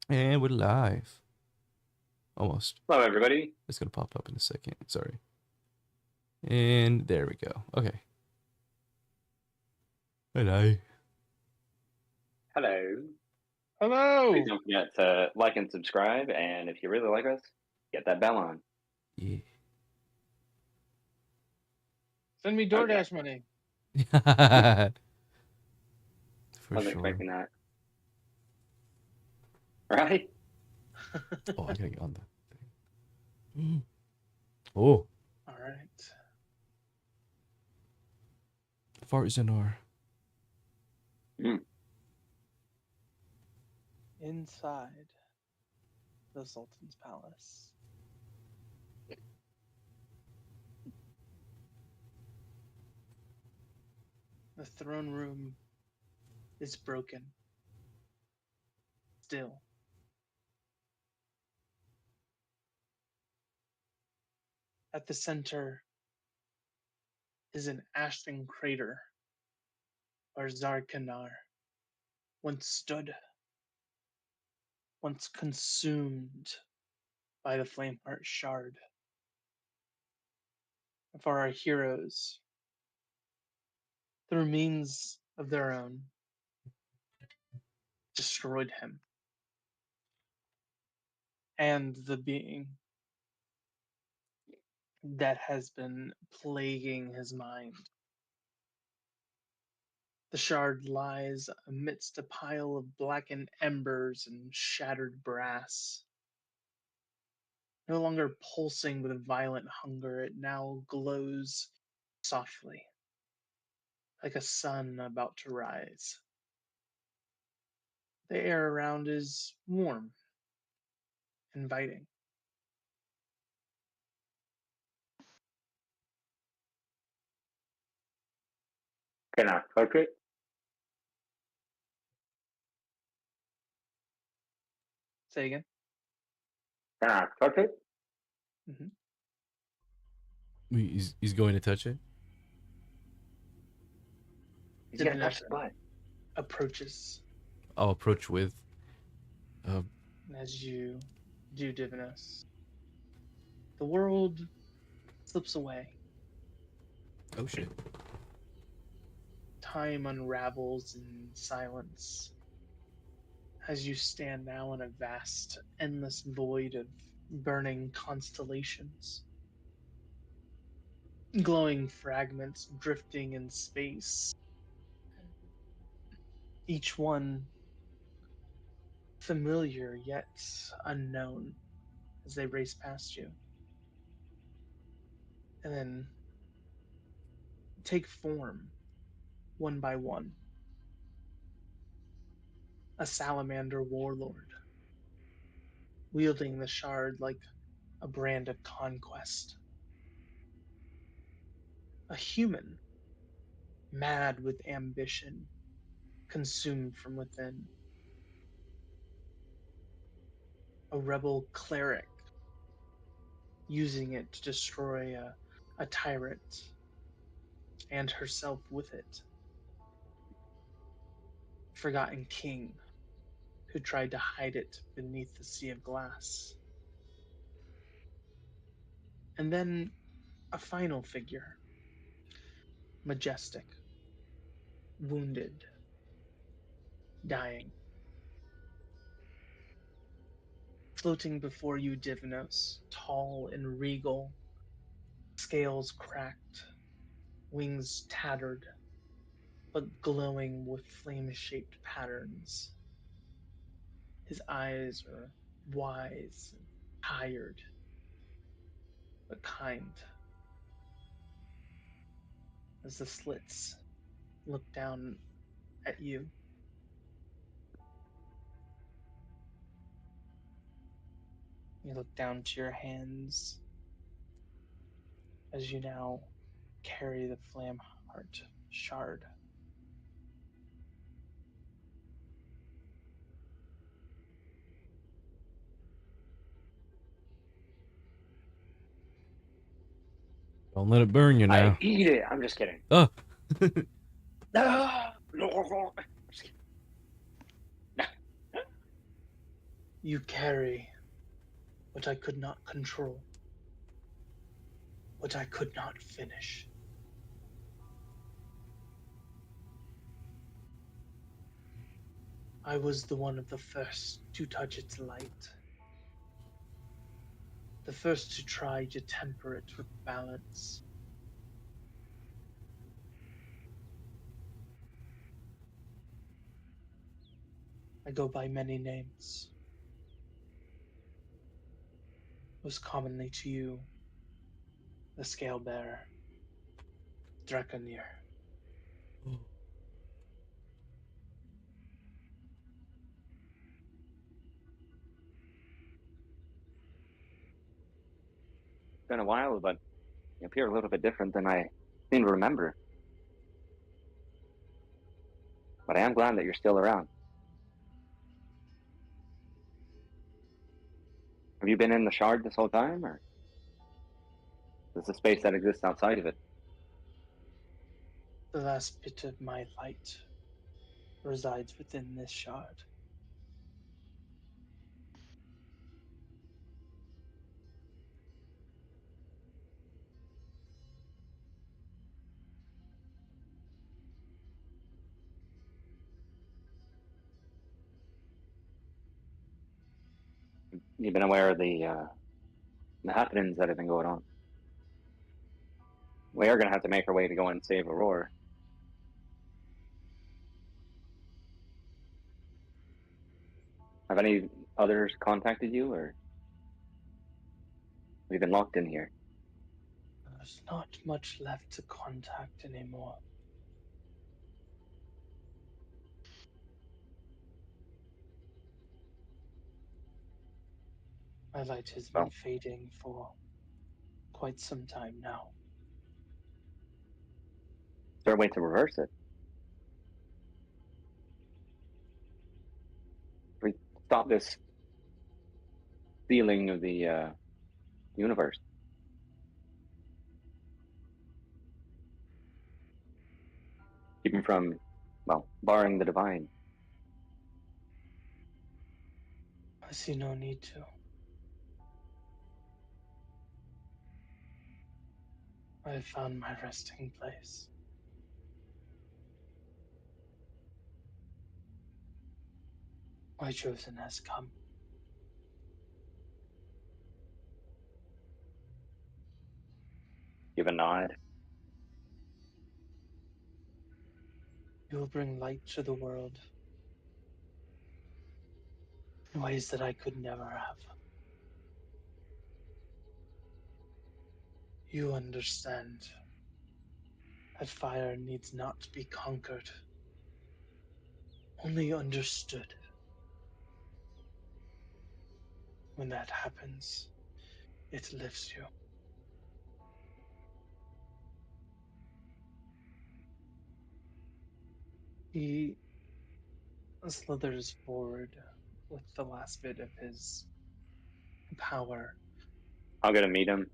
And we're live. Almost. Hello, everybody. It's gonna pop up in a second. Sorry. And there we go. Okay. Hello. Hello. Please Hello. don't forget to like and subscribe. And if you really like us, get that bell on. Yeah. Send me Okay. DoorDash money. For Wasn't sure. expecting that. Right? Oh, I gotta get on the thing. Oh, All right. Farzinar. Mm. Inside the Sultan's palace. The throne room is broken. Still. At the center is an ashen crater where Zarkanar once stood, once consumed by the Flameheart Shard. And for our heroes, through means of their own, destroyed him and the being that has been plaguing his mind. The shard lies amidst a pile of blackened embers and shattered brass. No longer pulsing with violent hunger, it now glows softly, like a sun about to rise. The air around is warm, inviting. Can I cook it? Say again. Can I cook it? hmm He's going to touch it. He's gonna touch the Divination butt. approaches, I'll approach with. and as you do Divinos, the world slips away. Oh shit. Time unravels in silence as you stand now in a vast, endless void of burning constellations, glowing fragments drifting in space, each one familiar yet unknown as they race past you. And then take form one by one. A salamander warlord, wielding the shard like a brand of conquest. A human, mad with ambition, consumed from within. A rebel cleric, using it to destroy a tyrant and herself with it. Forgotten king who tried to hide it beneath the sea of glass. And then a final figure, majestic, wounded, dying. Floating before you, Divinos, tall and regal, scales cracked, wings tattered, but glowing with flame-shaped patterns. His eyes are wise and tired, but kind. As the slits look down at you, you look down to your hands as you now carry the flame heart shard. Don't let it burn you I now. eat it. I'm just kidding. Oh. No. No. I'm just kidding. You carry what I could not control, what I could not finish. I was the one of the first to touch its light, the first to try to temper it with balance. I go by many names. Most commonly to you, the Scale Bearer, Draconeer. Oh. It's been a while, but you appear a little bit different than I seem to remember. But I am glad that you're still around. Have you been in the Shard this whole time, or is this a space that exists outside of it? The last bit of my light resides within this shard. You've been aware of the happenings that have been going on. We are going to have to make our way to go and save Aurora. Have any others contacted you, or have you been locked in here? There's not much left to contact anymore. My light has been Well, fading for quite some time now. is there a way to reverse it? We stop this sealing of the universe. Keep him from, well, barring the divine. I see no need to. I have found my resting place. My chosen has come. Give a nod. You will bring light to the world in ways that I could never have. You understand that fire needs not to be conquered, only understood. When that happens, it lifts you. He slithers forward with the last bit of his power. I'll go to meet him,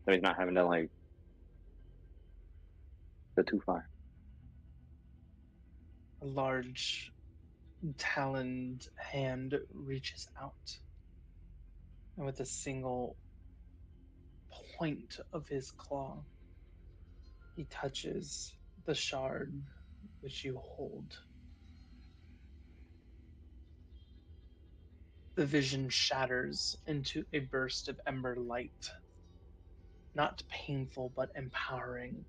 so he's not having to, like, go too far. A large taloned hand reaches out, and with a single point of his claw, he touches the shard which you hold. The vision shatters into a burst of ember light, not painful but empowering.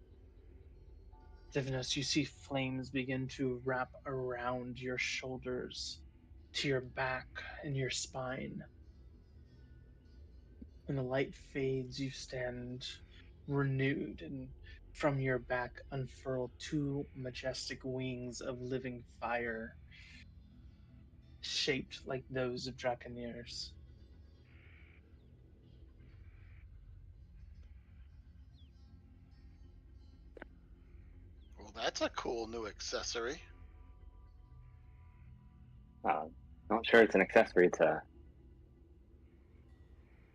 Divinus, you see flames begin to wrap around your shoulders, to your back and your spine. When the light fades, you stand renewed, and from your back unfurl two majestic wings of living fire, shaped like those of Draconeers. Well, that's a cool new accessory. Not sure it's an accessory. It's a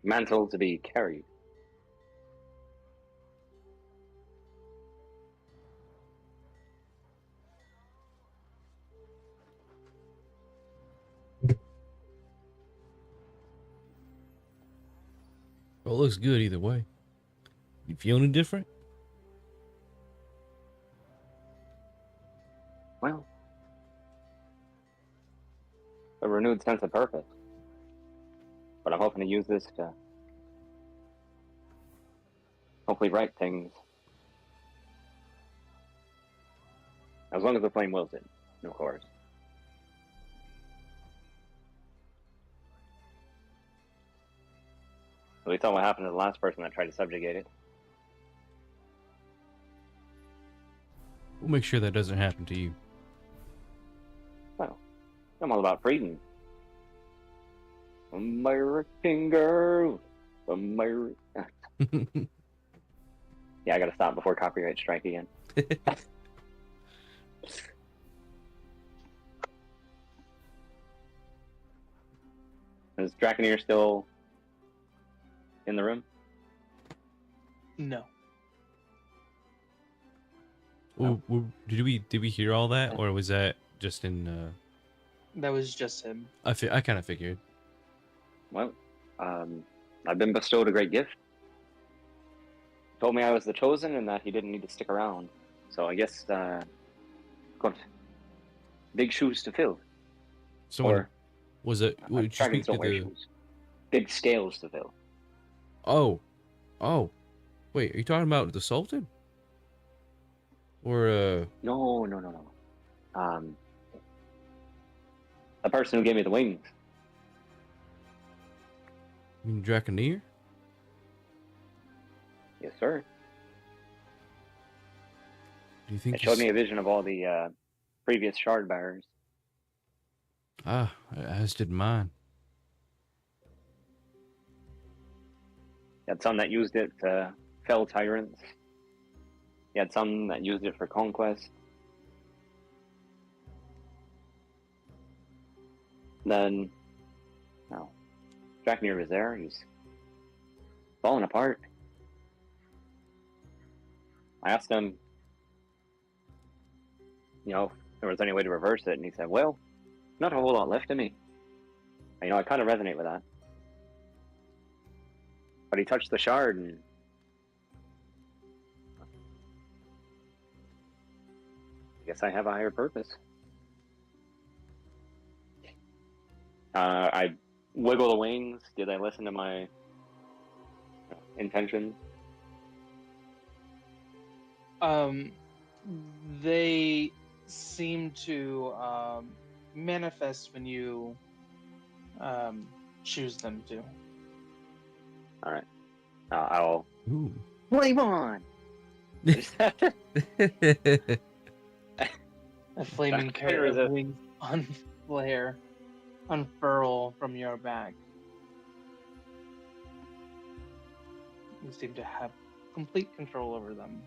mantle to be carried. Well, it looks good either way. You feel any different? Well, a renewed sense of purpose. But I'm hoping to use this to hopefully right things. As long as the flame wills it, of course. We saw what happened to the last person that tried to subjugate it. We'll make sure that doesn't happen to you. Well, I'm all about freedom. American girl. American. Yeah, I gotta stop before copyright strike again. Is Draconeer still in the room? No. Did we hear all that, or was that just in? That was just him. I kind of figured. Well, I've been bestowed a great gift. Told me I was the chosen and that he didn't need to stick around. So I guess got big shoes to fill. Someone was it? Would you dragons speak don't to wear the? shoes. Big scales to fill. Oh, wait, are you talking about the Sultan? Or No. The person who gave me the wings. you mean Draconeer? Yes, sir. Do you think It showed me a vision of all the previous shard bearers. as did mine. You had some that used it to fell tyrants. You had some that used it for conquest. Then, no, Draconeer was there. He's falling apart. I asked him, if there was any way to reverse it, and he said, well, not a whole lot left in me. And, I kind of resonate with that. But he touched the shard, and I guess I have a higher purpose. I wiggle the wings. Did I listen to my intentions? They seem to manifest when you choose them to. All right. I'll Ooh. flame on. A flaming That pair is of a- wings unfurl from your back. You seem to have complete control over them.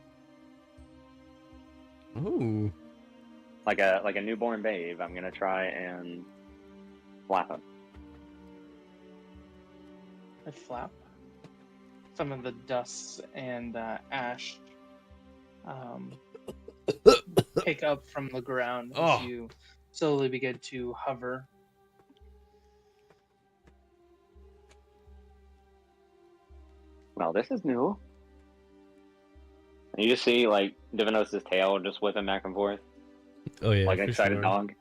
Ooh. like a newborn babe. I'm gonna try and flap him. I flap. Some of the dust and ash pick up from the ground as you slowly begin to hover. Well, this is new. And you just see Divinos' tail just whipping back and forth, Oh yeah, like an for excited sure. dog.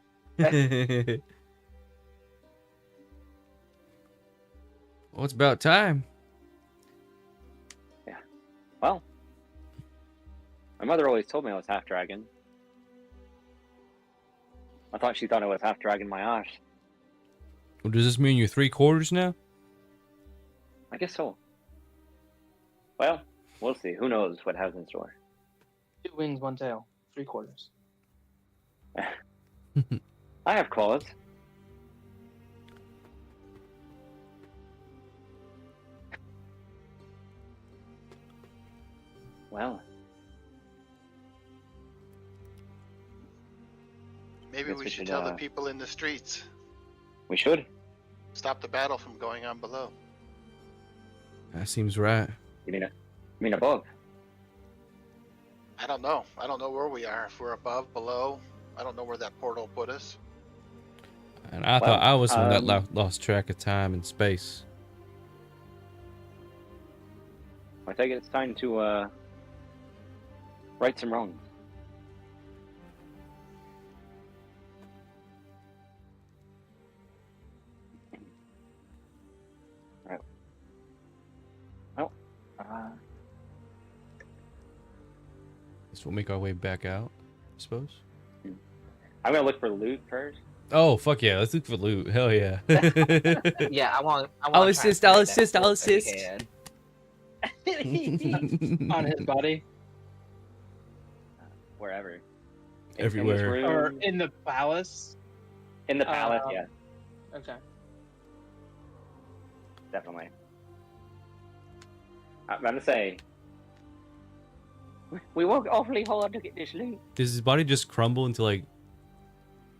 Well, it's about time. Well, my mother always told me I was half dragon. I thought she thought I was half dragon my ass. Well, does this mean you're 3/4 now? I guess so. Well, we'll see. Who knows what has in store. 2 wings, 1 tail, 3/4. I have claws. Well, Maybe Guess we we should should, tell the people in the streets. we should. Stop the battle from going on below. That seems right. You mean above? I don't know. I don't know where we are. If we're above, below. I don't know where that portal put us. And I Well, thought I was one that lost track of time and space. I take it it's time to right some wrongs. Right. Well, Guess we'll make our way back out, I suppose. I'm gonna look for loot first. Oh, fuck yeah. Let's look for loot. Hell yeah. Yeah, I want. I'll assist, I'll assist, I'll assist. On his body Wherever. Everywhere. In this room, or in the palace. in the palace, yeah, Okay. definitely. I'm gonna say we worked awfully hard to get this loot. Does his body just crumble into like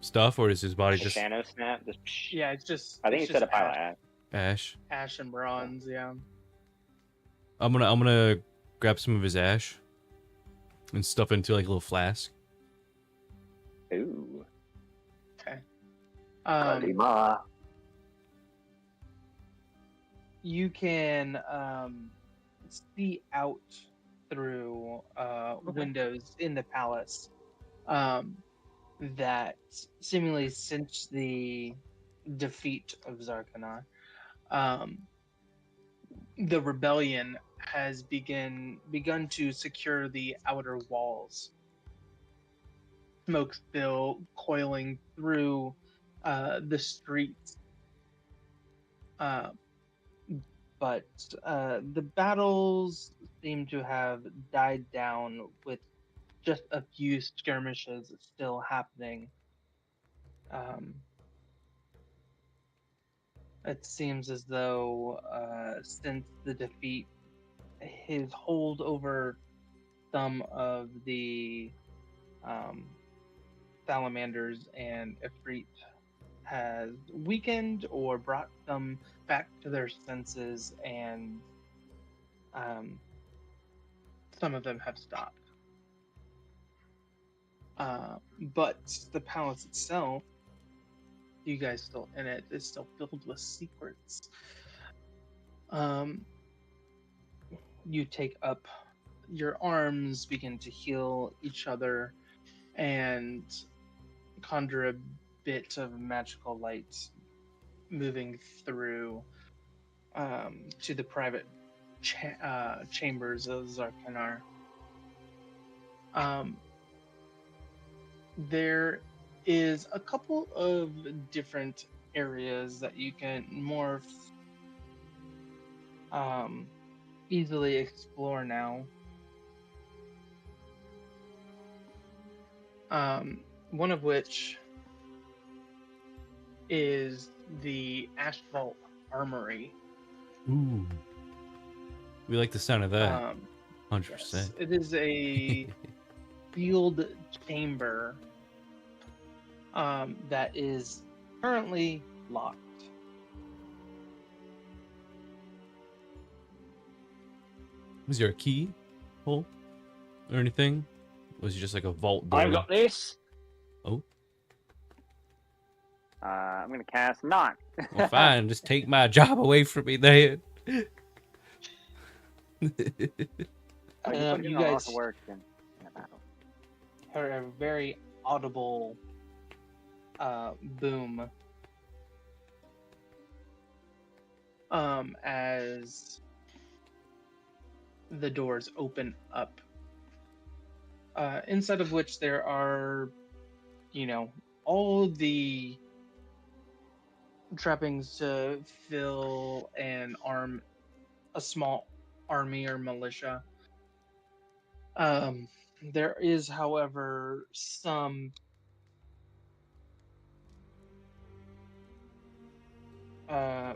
stuff, or is his body The just Shano snap, just psh. Yeah, it's just. I think it's he said a just pile of ash, ash. ash? ash and bronze. Yeah. I'm gonna grab some of his ash and stuff it into like a little flask. Ooh. Um, you can see out through windows in the palace that seemingly since the defeat of Zarkanar, the rebellion has begun to secure the outer walls. Smoke still coiling through the streets. But the battles seem to have died down with just a few skirmishes still happening. It seems as though since the defeat, his hold over some of the salamanders and Ifrit has weakened or brought them back to their senses, and some of them have stopped. But the palace itself, you guys still in it, is still filled with secrets. You take up your arms, begin to heal each other, and conjure a bit of magical light moving through to the private chambers of Zarkanar. There is a couple of different areas that you can more easily explore now. One of which is the Asphalt Armory. Ooh. We like the sound of that. 100%. Yes, it is a sealed chamber that is currently locked. Was there a key hole or anything? Was it just like a vault door? I've got this. Oh. I'm gonna cast knock. Well, fine. Just take my job away from me then. You You guys work in a battle. heard a very audible boom as the doors open up, inside of which there are, all the trappings to fill and arm a small army or militia. There is, however, some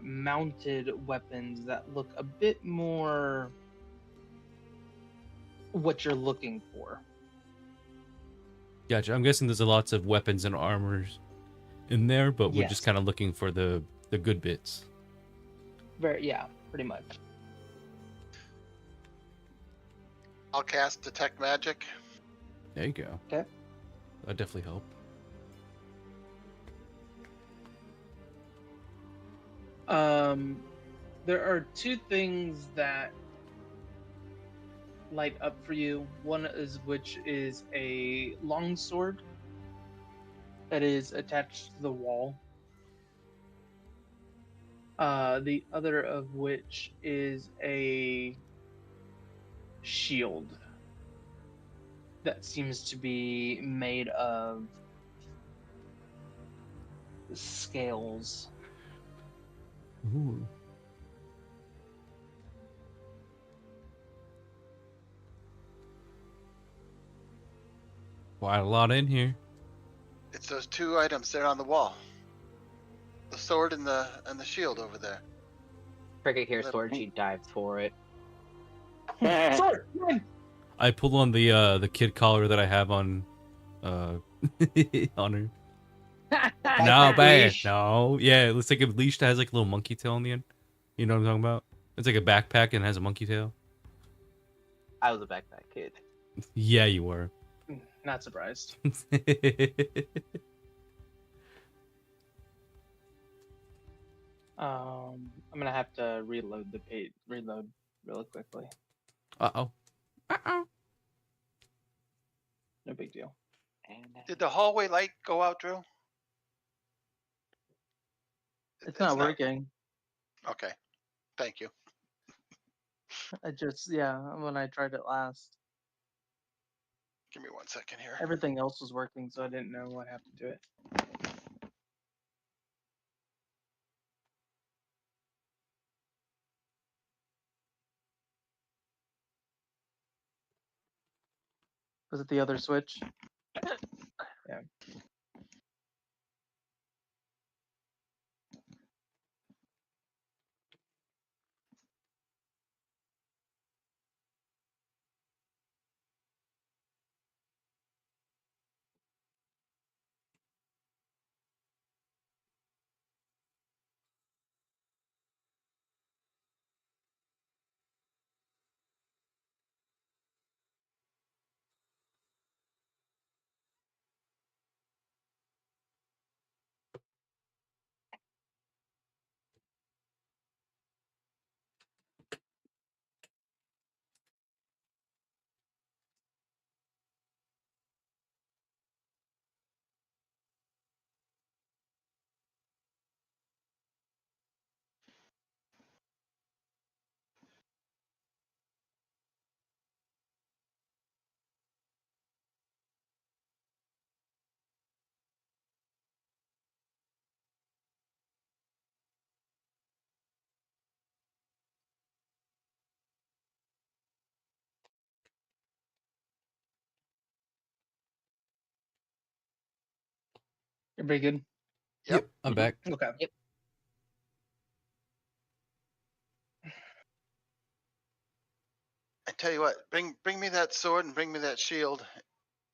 mounted weapons that look a bit more what you're looking for. Gotcha. I'm guessing there's lots of weapons and armors in there, but we're just Yes. kind of looking for the good bits. Yeah, pretty much. I'll cast Detect Magic. There you go. Okay. That'd definitely help. There are two things that light up for you. One is which is a long sword that is attached to the wall. The other of which is a shield that seems to be made of scales. Ooh. Quite a lot in here. It's those two items there on the wall. The sword and the shield over there. Cricket hears That- sword, she dives for it. Sword! Run! I pulled on the kid collar that I have on on her. No, bad. Leash. No. Yeah, it looks like a leash that has like a little monkey tail on the end. You know what I'm talking about? It's like a backpack and has a monkey tail. I was a backpack kid. Yeah, you were. Not surprised. I'm gonna have to reload the page. Reload really quickly. Uh-oh. Uh-oh. No big deal. Did the hallway light go out, Drew? It's not working. Okay. Thank you. I just when I tried it last, Give me 1 second here. everything else was working, so I didn't know what happened to it. Was it the other switch? Yeah. Everybody good? Yep. I'm back. Okay. Yep. I tell you what, bring me that sword and bring me that shield,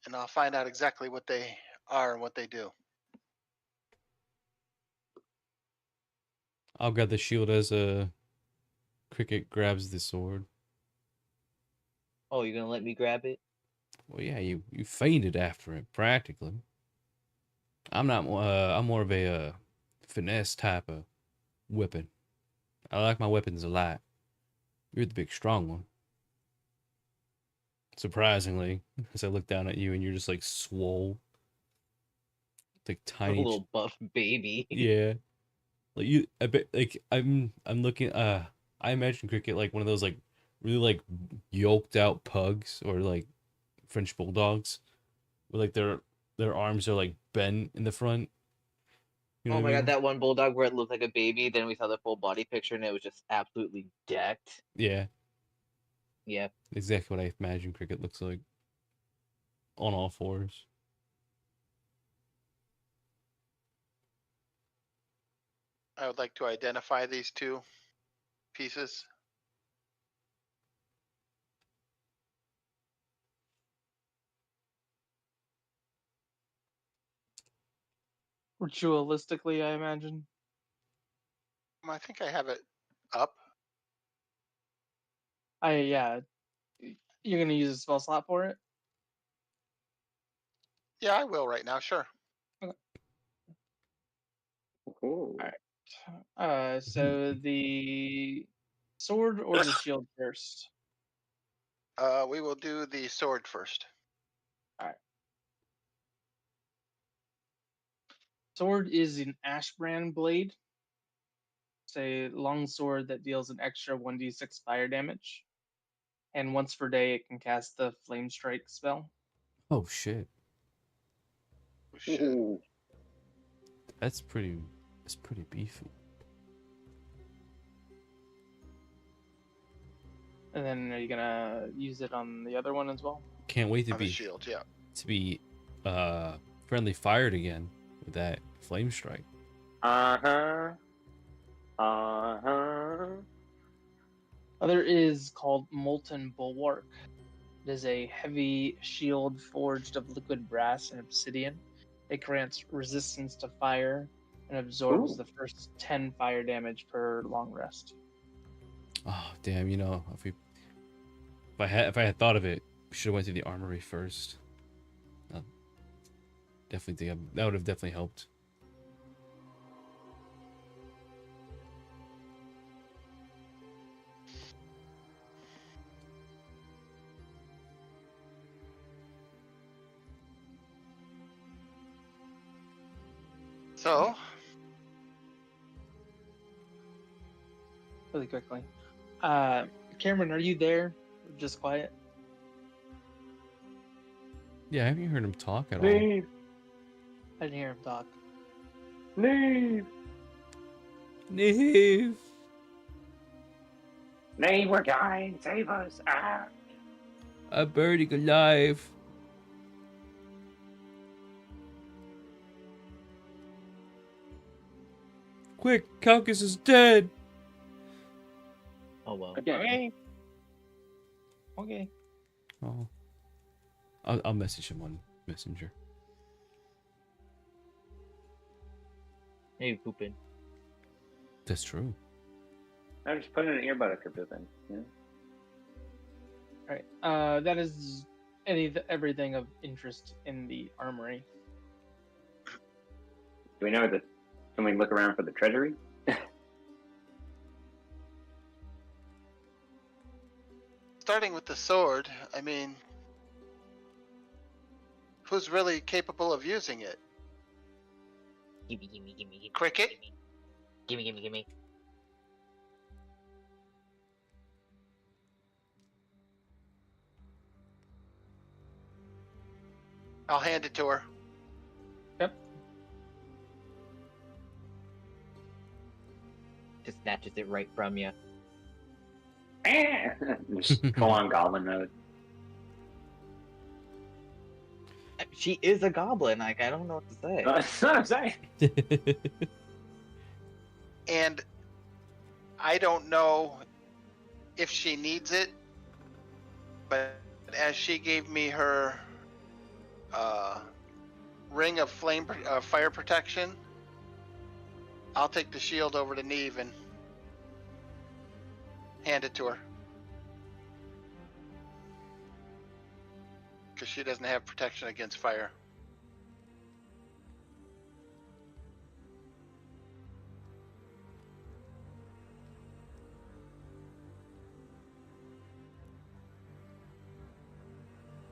and I'll find out exactly what they are and what they do. I'll grab the shield as Cricket grabs the sword. Oh, you're gonna let me grab it? Well, yeah, you fainted after it, practically. I'm not. I'm more of a finesse type of weapon. I like my weapons a lot. You're the big strong one. Surprisingly, as I look down at you and you're just like swole, like A tiny. little buff baby. Yeah, like you. I bet. Like I'm looking. I imagine Cricket like one of those like really like yoked out pugs or like French bulldogs, where like their arms are like bent in the front. You know Oh what my I god, mean? that one bulldog where it looked like a baby, then we saw the full body picture and it was just absolutely decked. Yeah, Yeah. exactly what I imagine Cricket looks like. On all fours. I would like to identify these two pieces. Ritualistically, I imagine. I think I have it up. You're gonna use a spell slot for it? Yeah, I will right now. Sure. Ooh. So the sword or the shield first? We will do the sword first. Sword is an Ashbrand blade. It's a long sword that deals an extra 1d6 fire damage. And once per day, it can cast the Flame Strike spell. Oh shit. Oh, shit. Ooh. That's pretty beefy. And then are you gonna use it on the other one as well? Can't wait to On the be shield, yeah. friendly fired again with that flame strike. Uh-huh. Uh-huh. Other is called Molten Bulwark. It is a heavy shield forged of liquid brass and obsidian. It grants resistance to fire and absorbs Ooh. the first 10 fire damage per long rest. Oh damn, you know, if I had thought of it, we should have went to the armory first. Definitely think that would have definitely helped. So, Really quickly. Cameron, are you there? Just quiet. Yeah, I haven't heard him talk at all. Leave! I didn't hear him talk. Leave! Nave. Leave, we're dying! Save us! Ah! I'm burning alive. Quick, Calcus is dead. Oh well. Okay. Okay. Oh, I'll message him on Messenger. Maybe pooping. That's true. I'm just putting an earbud up your pooping. Yeah. Alright. That is everything of interest in the armory. Do we know that? Can we look around for the treasury? starting with the sword, I mean, who's really capable of using it? Gimme. Cricket? Gimme. I'll hand it to her. Yep. Just snatches it right from you. Just full on goblin mode. She is a goblin. Like, I don't know what to say. That's what I'm saying. And I don't know if she needs it, but as she gave me her ring of fire protection, I'll take the shield over to Neve and hand it to her. Because she doesn't have protection against fire.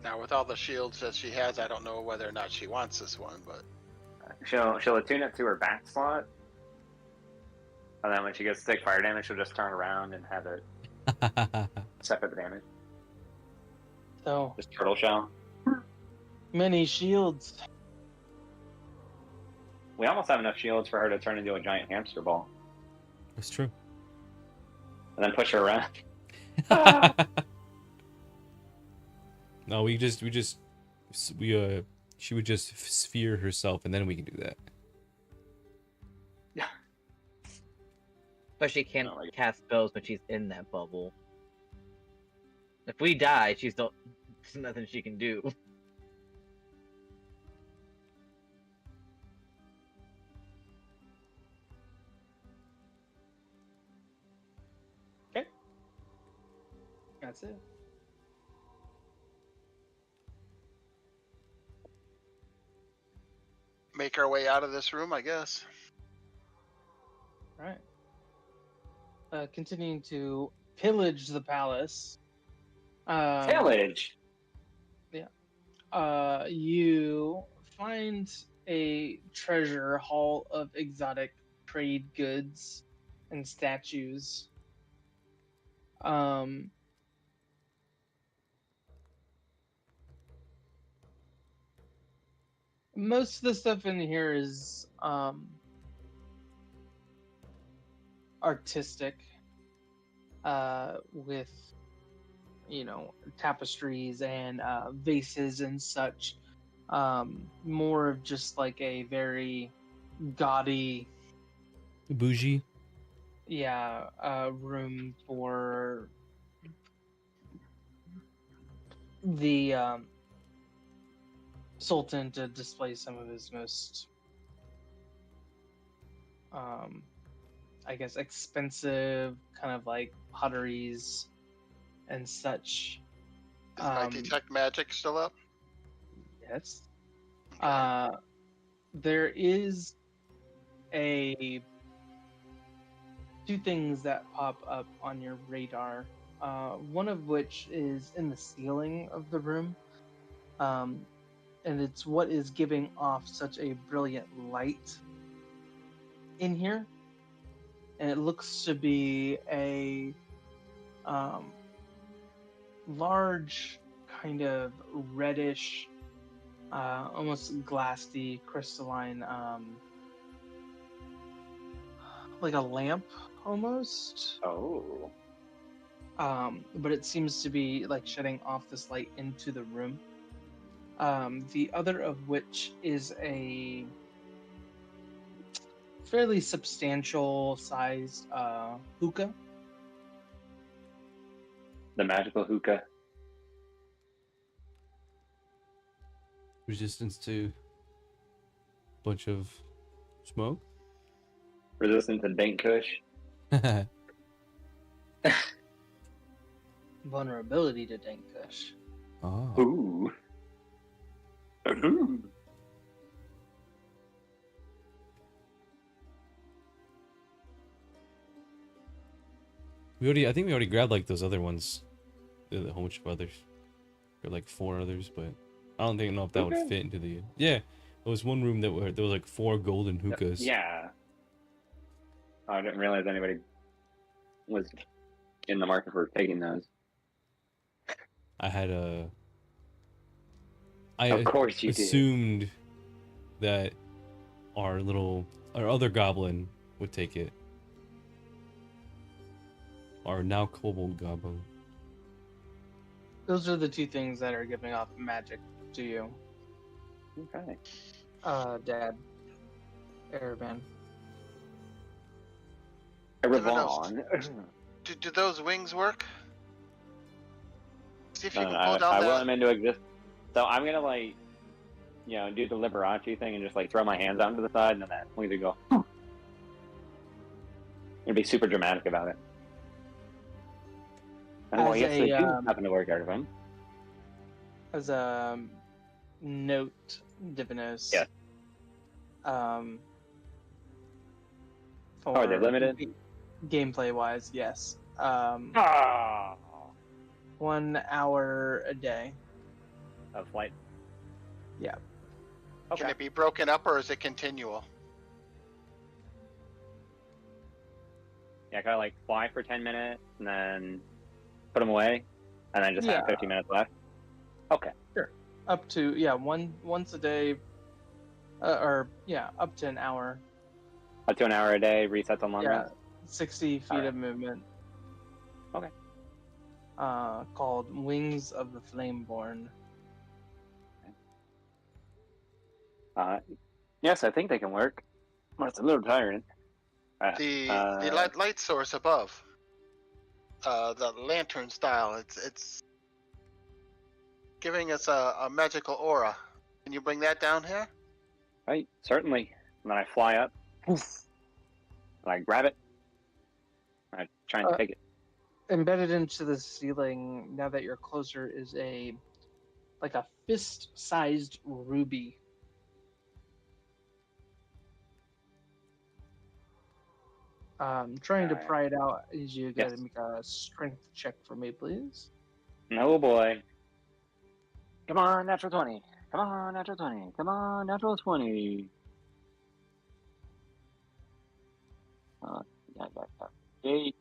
Now, with all the shields that she has, I don't know whether or not she wants this one, but She'll attune it to her back slot, and then when she gets to take fire damage, she'll just turn around and have it separate the damage. So Just turtle shell. many shields. We almost have enough shields for her to turn into a giant hamster ball, That's true. and then push her around. No, she would just sphere herself, and then we can do that. But she can't No, like- cast spells when she's in that bubble. If we die, there's nothing she can do. That's it. make our way out of this room, I guess. Right. Continuing to pillage the palace. Tailage. You find a treasure haul of exotic trade goods and statues. Most of the stuff in here is artistic, with tapestries and vases and such. More of just like a very gaudy, Bougie. room for the Sultan to display some of his most, I guess, expensive kind of like potteries and such. Is my detect magic still up? Yes. Okay. There is two things that pop up on your radar. One of which is in the ceiling of the room, and it's what is giving off such a brilliant light in here, and it looks to be a large kind of reddish, almost glassy crystalline, like a lamp almost. Oh. But it seems to be like shedding off this light into the room. The other of which is a fairly substantial sized hookah. The magical hookah. Resistance to bunch of smoke. Resistant to dank kush. Vulnerability to dank kush. Oh. Ooh. Ooh. I think we already grabbed like those other ones. There's a whole bunch of others. Or like 4 others, but I don't know if that would Okay. fit into the. Yeah, there was one room there was like 4 golden hookahs. Yeah. Oh, I didn't realize anybody was in the market for taking those. I had a. Of course you did. assumed that our other goblin would take it. Our now kobold goblin. Those are the two things that are giving off magic to you, Okay. Dad. Aravan. Revon. Do those wings work? See if you No, can no, pull down I will that. them into existence. So I'm gonna like, do the Liberace thing and just like throw my hands out to the side and then that wings would go. I'm gonna be super dramatic about it. And well, As yes, they a, do happen to work, Arvin. As a note, Divinos. Yes. For Are they limited? Gameplay wise, yes. Ah. 1 hour a day. Of flight. Yeah. Okay. Can it be broken up or is it continual? Yeah, kind of like fly for 10 minutes and then put them away, and then just have 50 minutes left. Okay. Up to once a day, up to an hour. Up to an hour a day, resets on long Yeah, rest. 60 feet Alright. of movement. Okay. Called Wings of the Flameborn. Yes, I think they can work. But it's a little tiring. The light source above, the lantern style, it's giving us a magical aura. Can you bring that down here? Right, certainly. And then I fly up. Poof. And I grab it. I try and take it. Embedded into the ceiling, now that you're closer, is a fist-sized ruby. Trying to Alright. pry it out. As you gotta Yes. make a strength check for me, please. Oh boy. Come on, natural 20. Come on, natural 20. Come on, natural 20. Yeah, 8.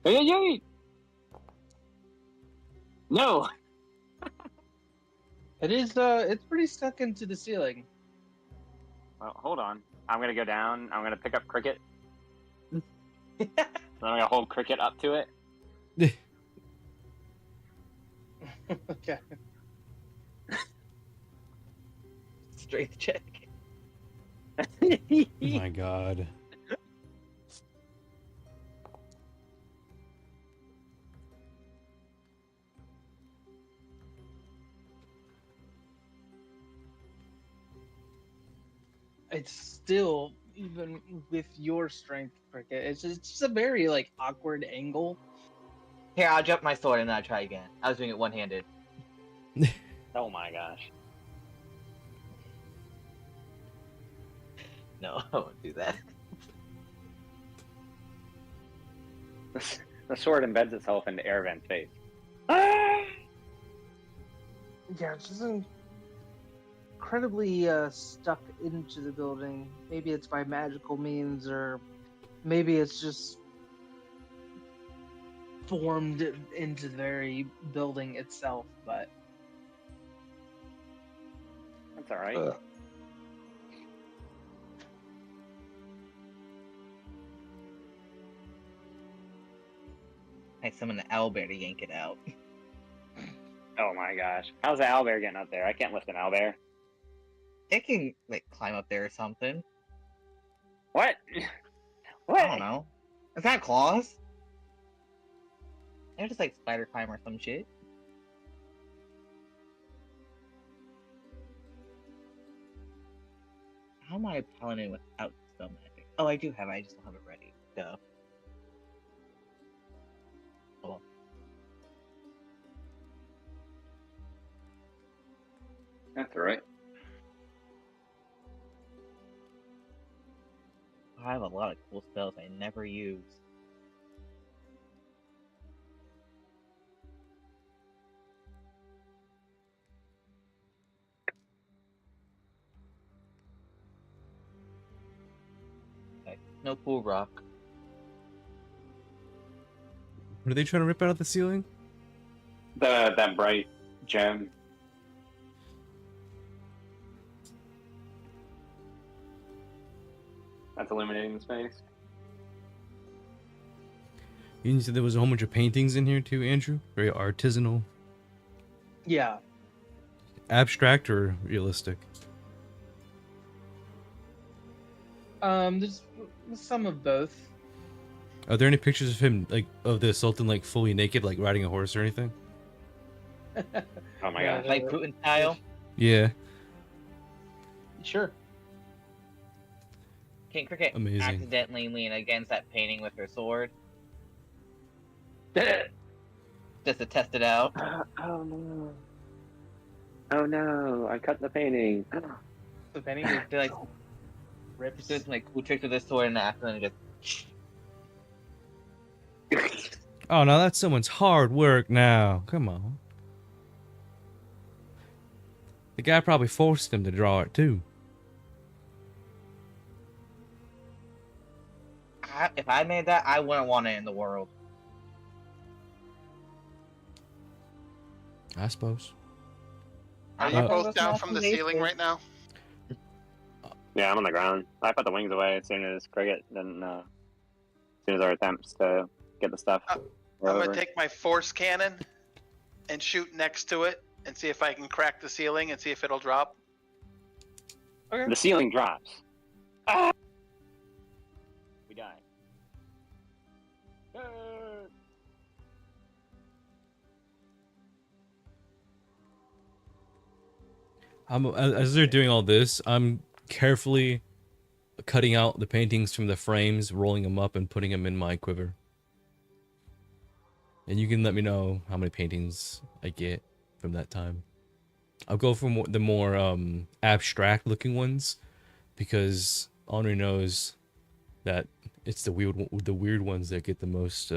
Hey! No! It is it's pretty stuck into the ceiling. Well, hold on. I'm gonna go down. I'm gonna pick up Cricket. Then I'm gonna hold Cricket up to it. Okay. Strength check. Oh my god. It's still, even with your strength, Cricket, it's just a very like awkward angle. Here, I'll drop my sword and then I'll try again. I was doing it one-handed. Oh my gosh. No, I won't do that. The sword embeds itself into Airven's face. Yeah, it's just incredibly stuck into the building. Maybe it's by magical means, or maybe it's just formed into the very building itself. But That's alright. I summon the owlbear to yank it out. Oh my gosh. How's the owlbear getting up there? I can't lift an owlbear. It can, like, climb up there or something. What? What? I don't know. Is that claws? They're just like spider climb or some shit. How am I a paladin without spell magic? Oh, I do have it. I just don't have it ready. Duh. Hold on. That's alright. I have a lot of cool spells I never use. Okay, no cool rock. What are they trying to rip out of the ceiling? That bright gem. That's illuminating the space. You said there was a whole bunch of paintings in here too, Andrew? Very artisanal. yeah, Abstract or realistic? there's some of both. Are there any pictures of him, like, of the Sultan, like, fully naked, like, riding a horse or anything? Oh my Yeah, gosh. Like Putin style. Yeah. Sure. King Cricket Amazing. accidentally lean against that painting with her sword just to test it out. Oh no. Oh no, I cut the painting. The painting They like rips. doing some like cool tricks with this sword and accidentally just. Oh, now that's someone's hard work now. Come on. The guy probably forced him to draw it too. If I made that, I wouldn't want it in the world. I suppose. Are you both down from the ceiling right now? Yeah, I'm on the ground. I put the wings away as soon as Cricket didn't, as soon as our attempts to get the stuff. were I'm over. gonna take my force cannon and shoot next to it and see if I can crack the ceiling and see if it'll drop. The ceiling drops. Ah! We die. Ah! As they're doing all this, I'm carefully cutting out the paintings from the frames, rolling them up, and putting them in my quiver. And you can let me know how many paintings I get from that time. I'll go for the more abstract looking ones, because Henri knows that it's the weird ones that get the most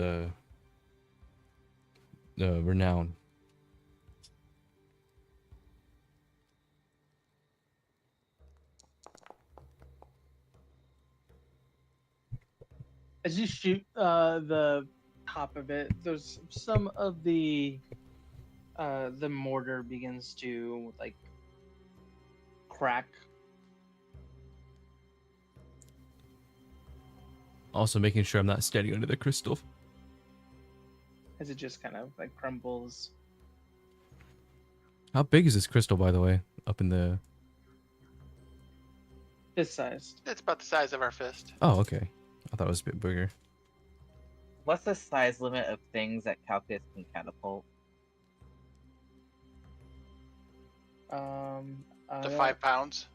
renown. As you shoot the top of it, there's some of the mortar begins to like crack. Also making sure I'm not standing under the crystal. As it just kind of like crumbles. How big is this crystal, by the way? Up in the... This sized. It's about the size of our fist. Oh, okay. I thought it was a bit bigger. What's the size limit of things that Calcus can catapult? To 5 pounds.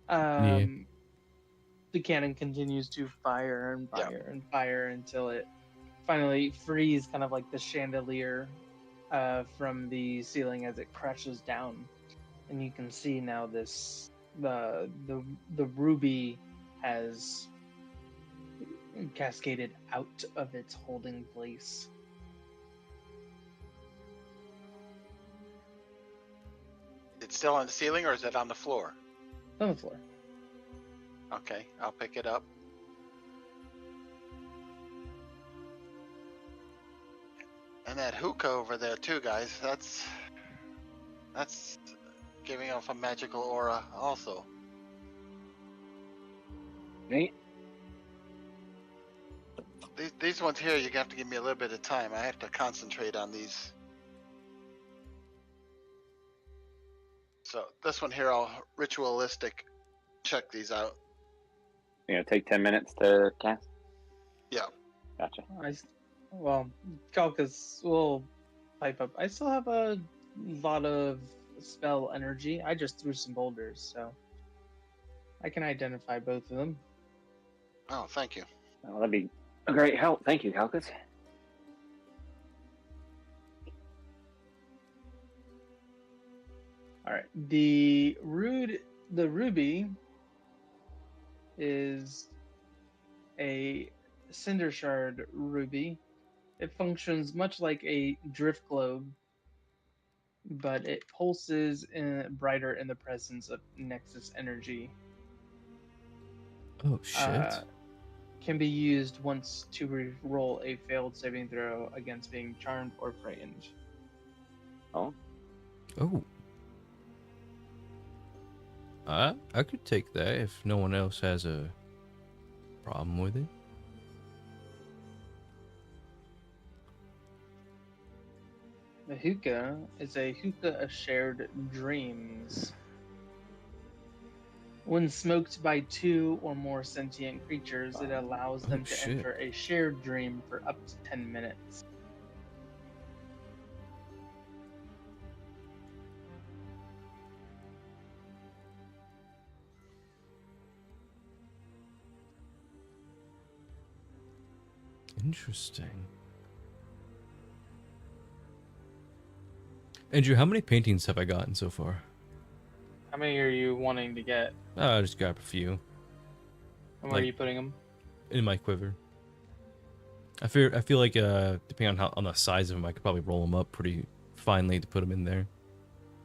The cannon continues to fire and Yeah. fire and fire until it finally frees kind of like the chandelier from the ceiling as it crashes down, and you can see now this the ruby has cascaded out of its holding place. It's still on the ceiling, or is it on the floor? On the floor. Okay, I'll pick it up. And that hookah over there too, guys. That's giving off a magical aura also. Neat. These ones here, you have to give me a little bit of time. I have to concentrate on these. So this one here, I'll ritualistic check these out. Take 10 minutes to cast? Yeah. Gotcha. Well, Calcus will pipe up. I still have a lot of spell energy. I just threw some boulders, so I can identify both of them. Oh, thank you. Well, that'd be a great help. Thank you, Calcus. All right. The ruby is a cinder shard ruby. It functions much like a drift globe, but it pulses brighter in the presence of Nexus energy. Oh, shit. Can be used once to roll a failed saving throw against being charmed or frightened. Oh. Oh. I could take that if no one else has a problem with it. The hookah is a hookah of shared dreams. When smoked by 2 or more sentient creatures, it allows them to shit. enter a shared dream for up to 10 minutes. Interesting. Andrew, how many paintings have I gotten so far? How many are you wanting to get? I just got a few And where are Like- you putting them? in my quiver. I feel like depending on the size of them, I could probably roll them up pretty finely to put them in there.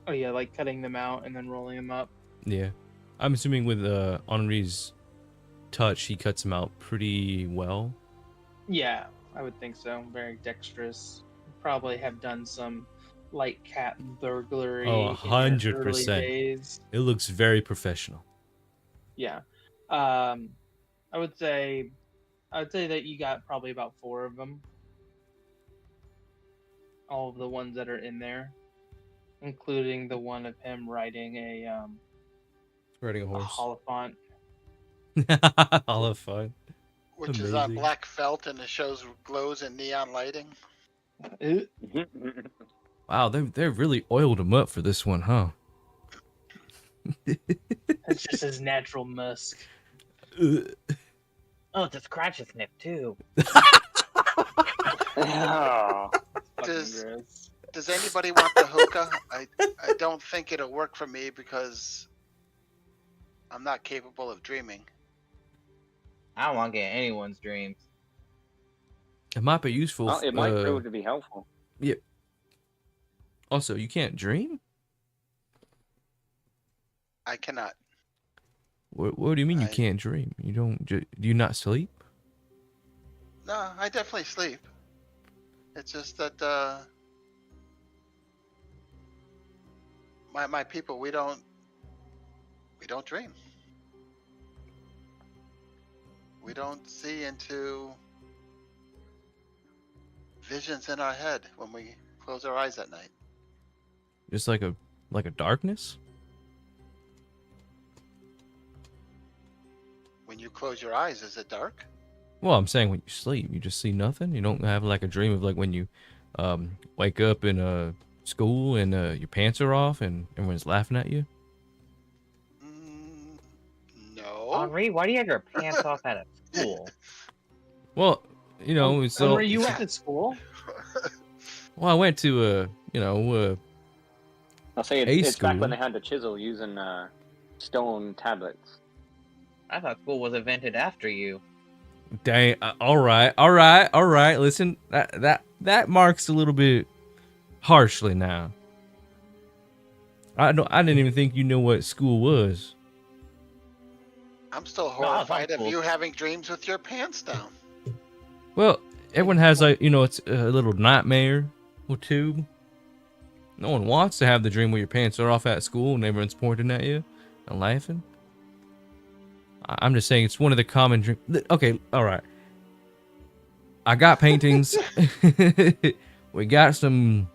Oh yeah, like cutting them out and then rolling them up. Yeah, I'm assuming with Henri's touch, he cuts them out pretty well. Yeah, I would think so. Very dexterous. Probably have done some light cat burglary. Oh, in your 100%. early days. It looks very professional. Yeah. I would say that you got probably about 4 of them. All of the ones that are in there, including the one of him riding a Riding a a horse. Holophant. All of fun. Which is on Amazing. black felt and it shows glows in neon lighting. Wow, they really oiled him up for this one, huh? That's just his natural musk. Oh, it's a scratch snip too. Oh. Fucking Does- gross. does anybody want the hookah? I don't think it'll work for me because I'm not capable of dreaming. I don't want to get anyone's dreams. It might be useful. Well, it might prove to be helpful. Yeah. Also, you can't dream? I cannot. What do you mean you I- can't dream? You don't. Do you not sleep? No, I definitely sleep. It's just that my people, we don't dream. We don't see into visions in our head when we close our eyes at night. Just like a darkness? When you close your eyes, is it dark? Well, I'm saying when you sleep, you just see nothing. You don't have like a dream of like when you wake up in school and your pants are off and everyone's laughing at you. No. Henri, why do you have your pants off at a school? Well, you know, it's all. Where you went to school? Well, I went to I'll say A it's back when school. they had to chisel using stone tablets. I thought school was invented after you. dang. All right. Listen, that marks a little bit harshly now. I didn't even think you know what school was. I'm still No, I'm horrified of cool. you having dreams with your pants down. Well, everyone has like, you know, it's a little nightmare or two. No one wants to have the dream where your pants are off at school and everyone's pointing at you and laughing. I'm just saying it's one of the common dreams. Okay, all right. I got paintings. We got some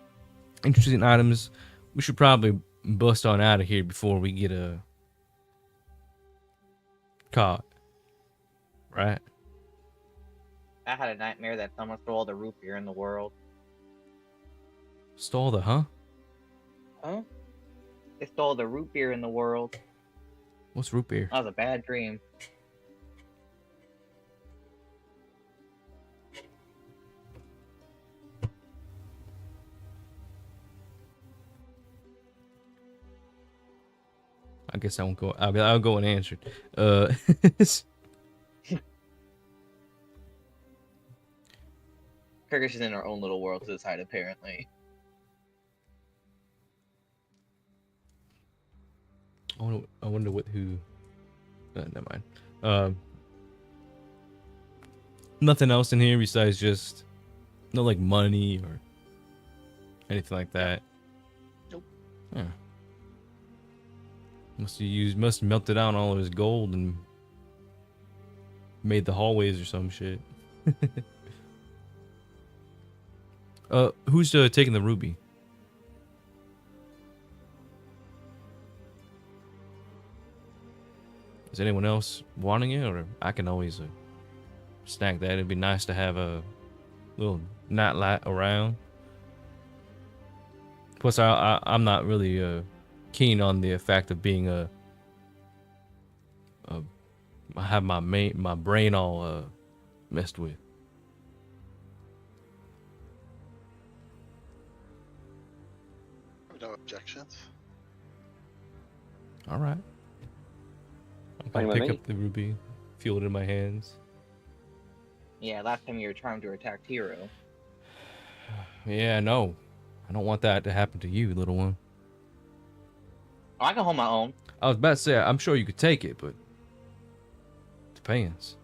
interesting items. We should probably bust on out of here before we get caught. Right? I had a nightmare that someone stole the root beer in the world. Stole the huh? Huh? They stole the root beer in the world. What's root beer? That was a bad dream. I guess I won't go. I'll go and answer it. Kirkish is in her own little world to the side, apparently. I wonder what who. Never mind. Nothing else in here besides just no like money or anything like that. Nope. Yeah. Must have melted down all of his gold and made the hallways or some shit. Who's taking the ruby? Is anyone else wanting it, or I can always snag that? It'd be nice to have a little nightlight around. Plus, I'm not really keen on the fact of being I have my brain all messed with. No objections. All right. I'm Fine gonna with pick me. up the ruby, feel it in my hands. Yeah, last time you were trying to attack Hero. Yeah, no, I don't want that to happen to you, little one. Oh, I can hold my own. I was about to say, I'm sure you could take it, but depends.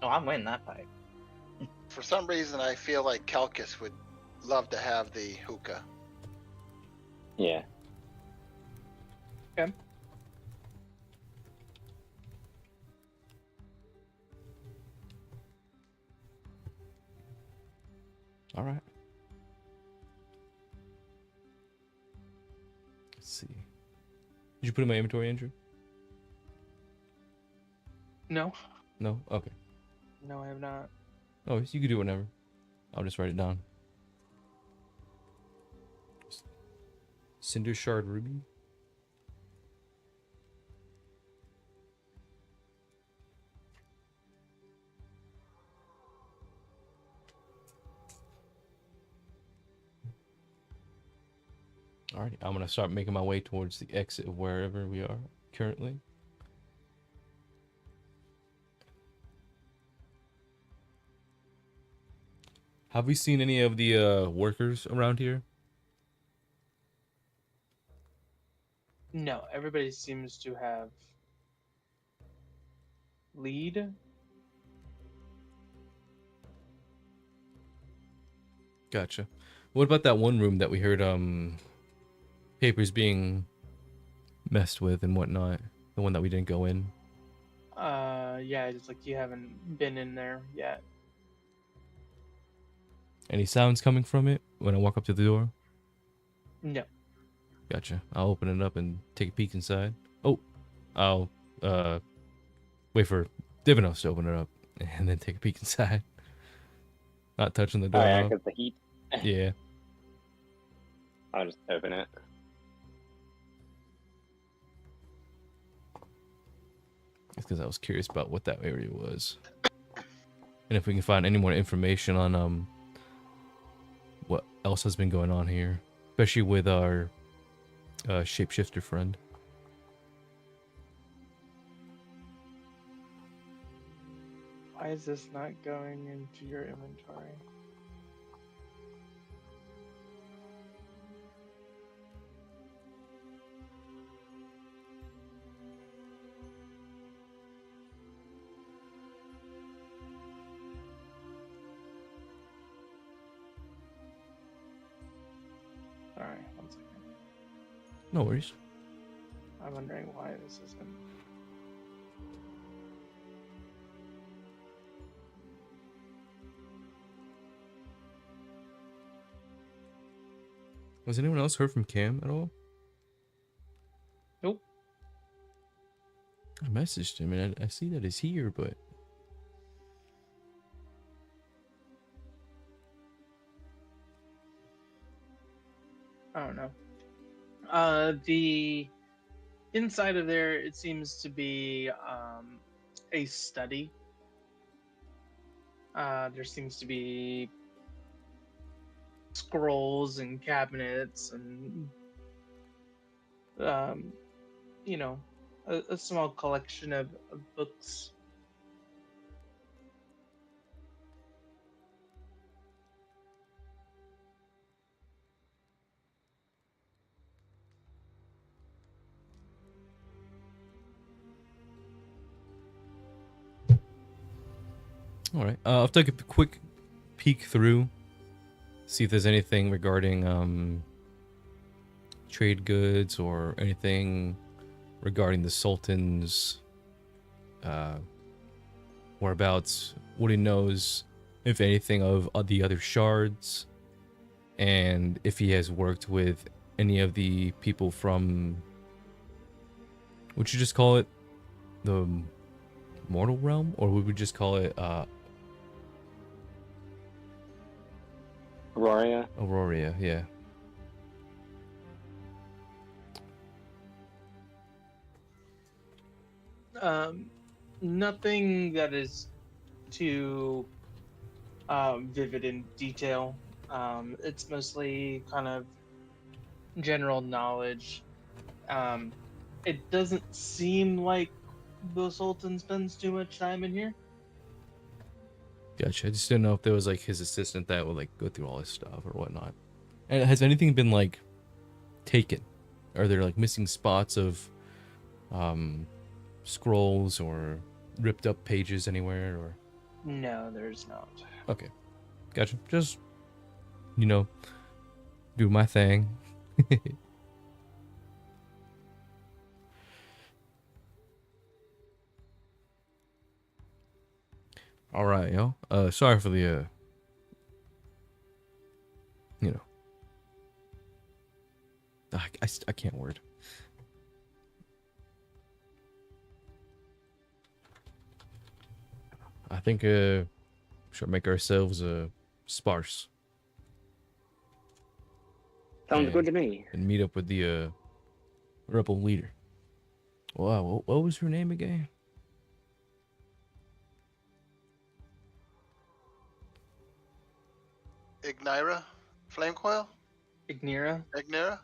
Oh, I'm winning that fight. For some reason, I feel like Calcus would love to have the hookah. Yeah. Okay. All right. Let's see. Did you put it in my inventory, Andrew? No, No? Okay. no, I have not. Oh, you can do it whenever. I'll just write it down. Cinder Shard Ruby. Alrighty, I'm gonna start making my way towards the exit of wherever we are currently. Have we seen any of the workers around here? No, everybody seems to have lead. Gotcha. What about that one room that we heard papers being messed with and whatnot? The one that we didn't go in? Yeah, just like you haven't been in there yet. Any sounds coming from it when I walk up to the door? No. Gotcha. I'll open it up and take a peek inside. Oh, I'll wait for Divinos to open it up and then take a peek inside. Not touching the Oh door. yeah, though. because the heat. Yeah. I'll just open it. It's because I was curious about what that area was. And if we can find any more information on what else has been going on here. Especially with our shapeshifter friend. Why is this not going into your inventory? Sorry, one second. No worries. I'm wondering why this isn't. Was anyone else heard from Cam at all? Nope. I messaged him and I see that he's here, but I don't know. The inside of there, it seems to be a study. There seems to be scrolls and cabinets and you know, a small collection of books. all right. I'll take a quick peek through, see if there's anything regarding trade goods or anything regarding the Sultan's whereabouts, what he knows, if anything, of the other shards, and if he has worked with any of the people from, would you just call it the mortal realm, or would we just call it Aurora. Aurora? Yeah. Nothing that is too vivid in detail. It's mostly kind of general knowledge. It doesn't seem like the Sultan spends too much time in here. Gotcha. I just didn't know if there was like his assistant that would like go through all his stuff or whatnot. And has anything been like taken? Are there like missing spots of scrolls or ripped up pages anywhere, or? No, there's not. Okay. Gotcha. Just, do my thing. All right, yo. Sorry for the, I can't word. I think, should make ourselves, sparse. Sounds good to me. And meet up with the, rebel leader. Wow, what was her name again? Ignira? Flame coil? Ignira? Ignira?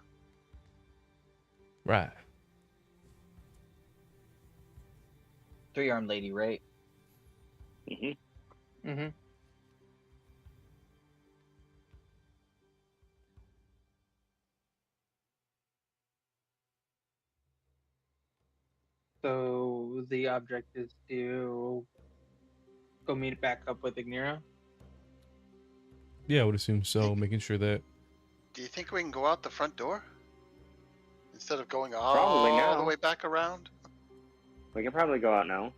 Right. 3-armed lady, right? Mm-hmm. Mm-hmm. So the object is to go meet back up with Ignira. Yeah, I would assume so. Making sure that. Do you think we can go out the front door instead of going Probably all the now. way back around? We can probably go out now.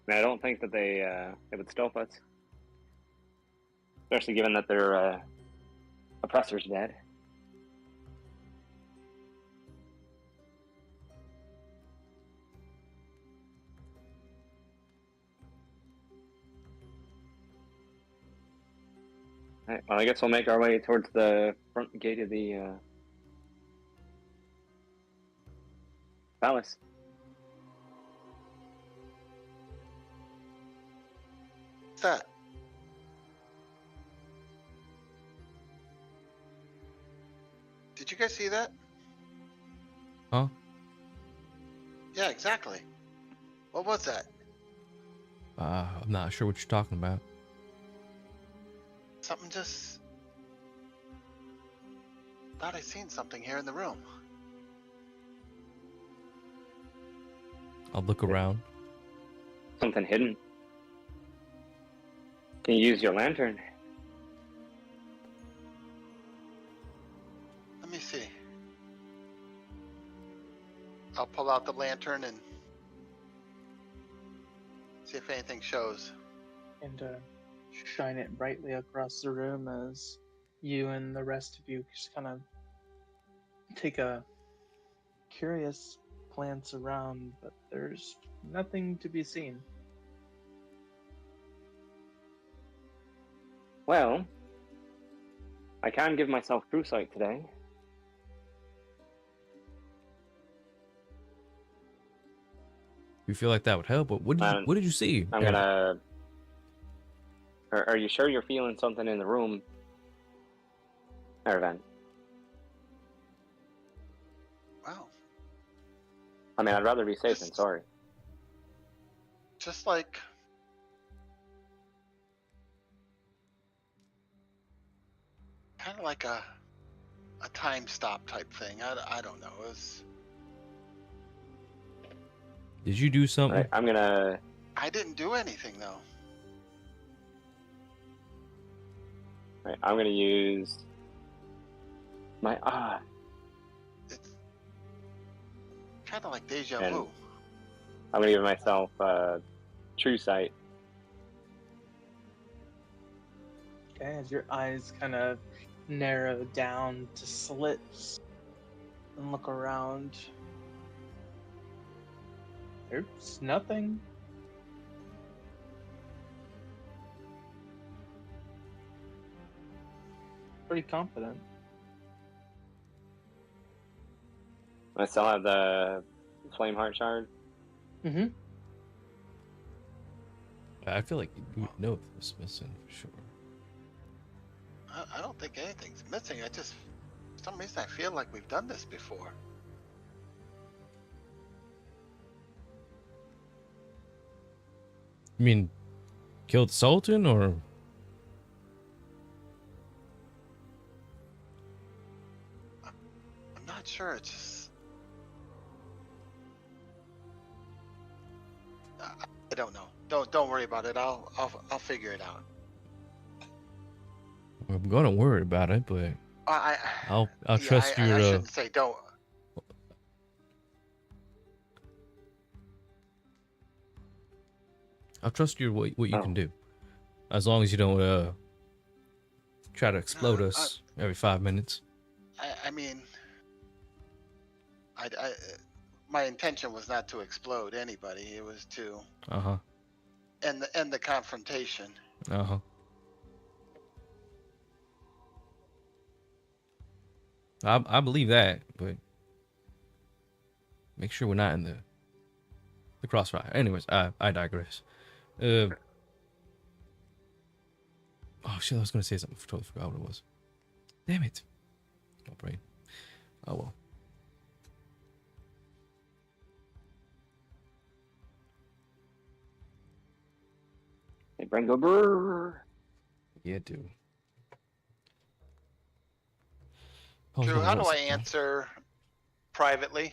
I mean, I don't think that they would stop us, especially given that their oppressor's dead. Alright, well, I guess we'll make our way towards the front gate of the palace. What's that? Did you guys see that? Huh? Yeah, exactly. What was that? I'm not sure what you're talking about. Something just... Thought I seen something here in the room. I'll look around. Something hidden. Can you use your lantern? Let me see. I'll pull out the lantern and see if anything shows. And shine it brightly across the room as you and the rest of you just kind of take a curious glance around, but there's nothing to be seen. Well, I can give myself true sight today. You feel like that would help, but what did you see? I'm Eric? gonna... Are you sure you're feeling something in the room, Ervan? Wow. I mean, I'd rather be safe than sorry. Just like... Kind of like a time stop type thing. I don't know. It was... Did you do something? I'm gonna... I didn't do anything though. I'm gonna use my It's kind of like deja And- vu. I'm gonna give myself true sight. Okay, as your eyes kind of narrow down to slits and look around, there's nothing. Pretty confident. I still have the flame heart shard. Mm-hmm. I feel like you would know if it was missing for sure. I don't think anything's missing. I just... For some reason I feel like we've done this before. You mean killed Sultan or? I'm not sure. It's just... I don't know. Don't worry about it. I'll figure it out. I'm gonna worry about it, but I'll yeah, trust I your. shouldn't say don't. I'll trust your what you Oh. can do, as long as you don't try to explode us every 5 minutes. I mean, my intention was not to explode anybody. It was to end the confrontation. I believe that, but make sure we're not in the crossfire. Anyways, I digress. Oh shit, I was gonna say something. Totally forgot what it was. Damn it. Oh, brain. Oh, well. Hey, Brent, go brrr. Yeah, dude. Drew, how do I answer privately?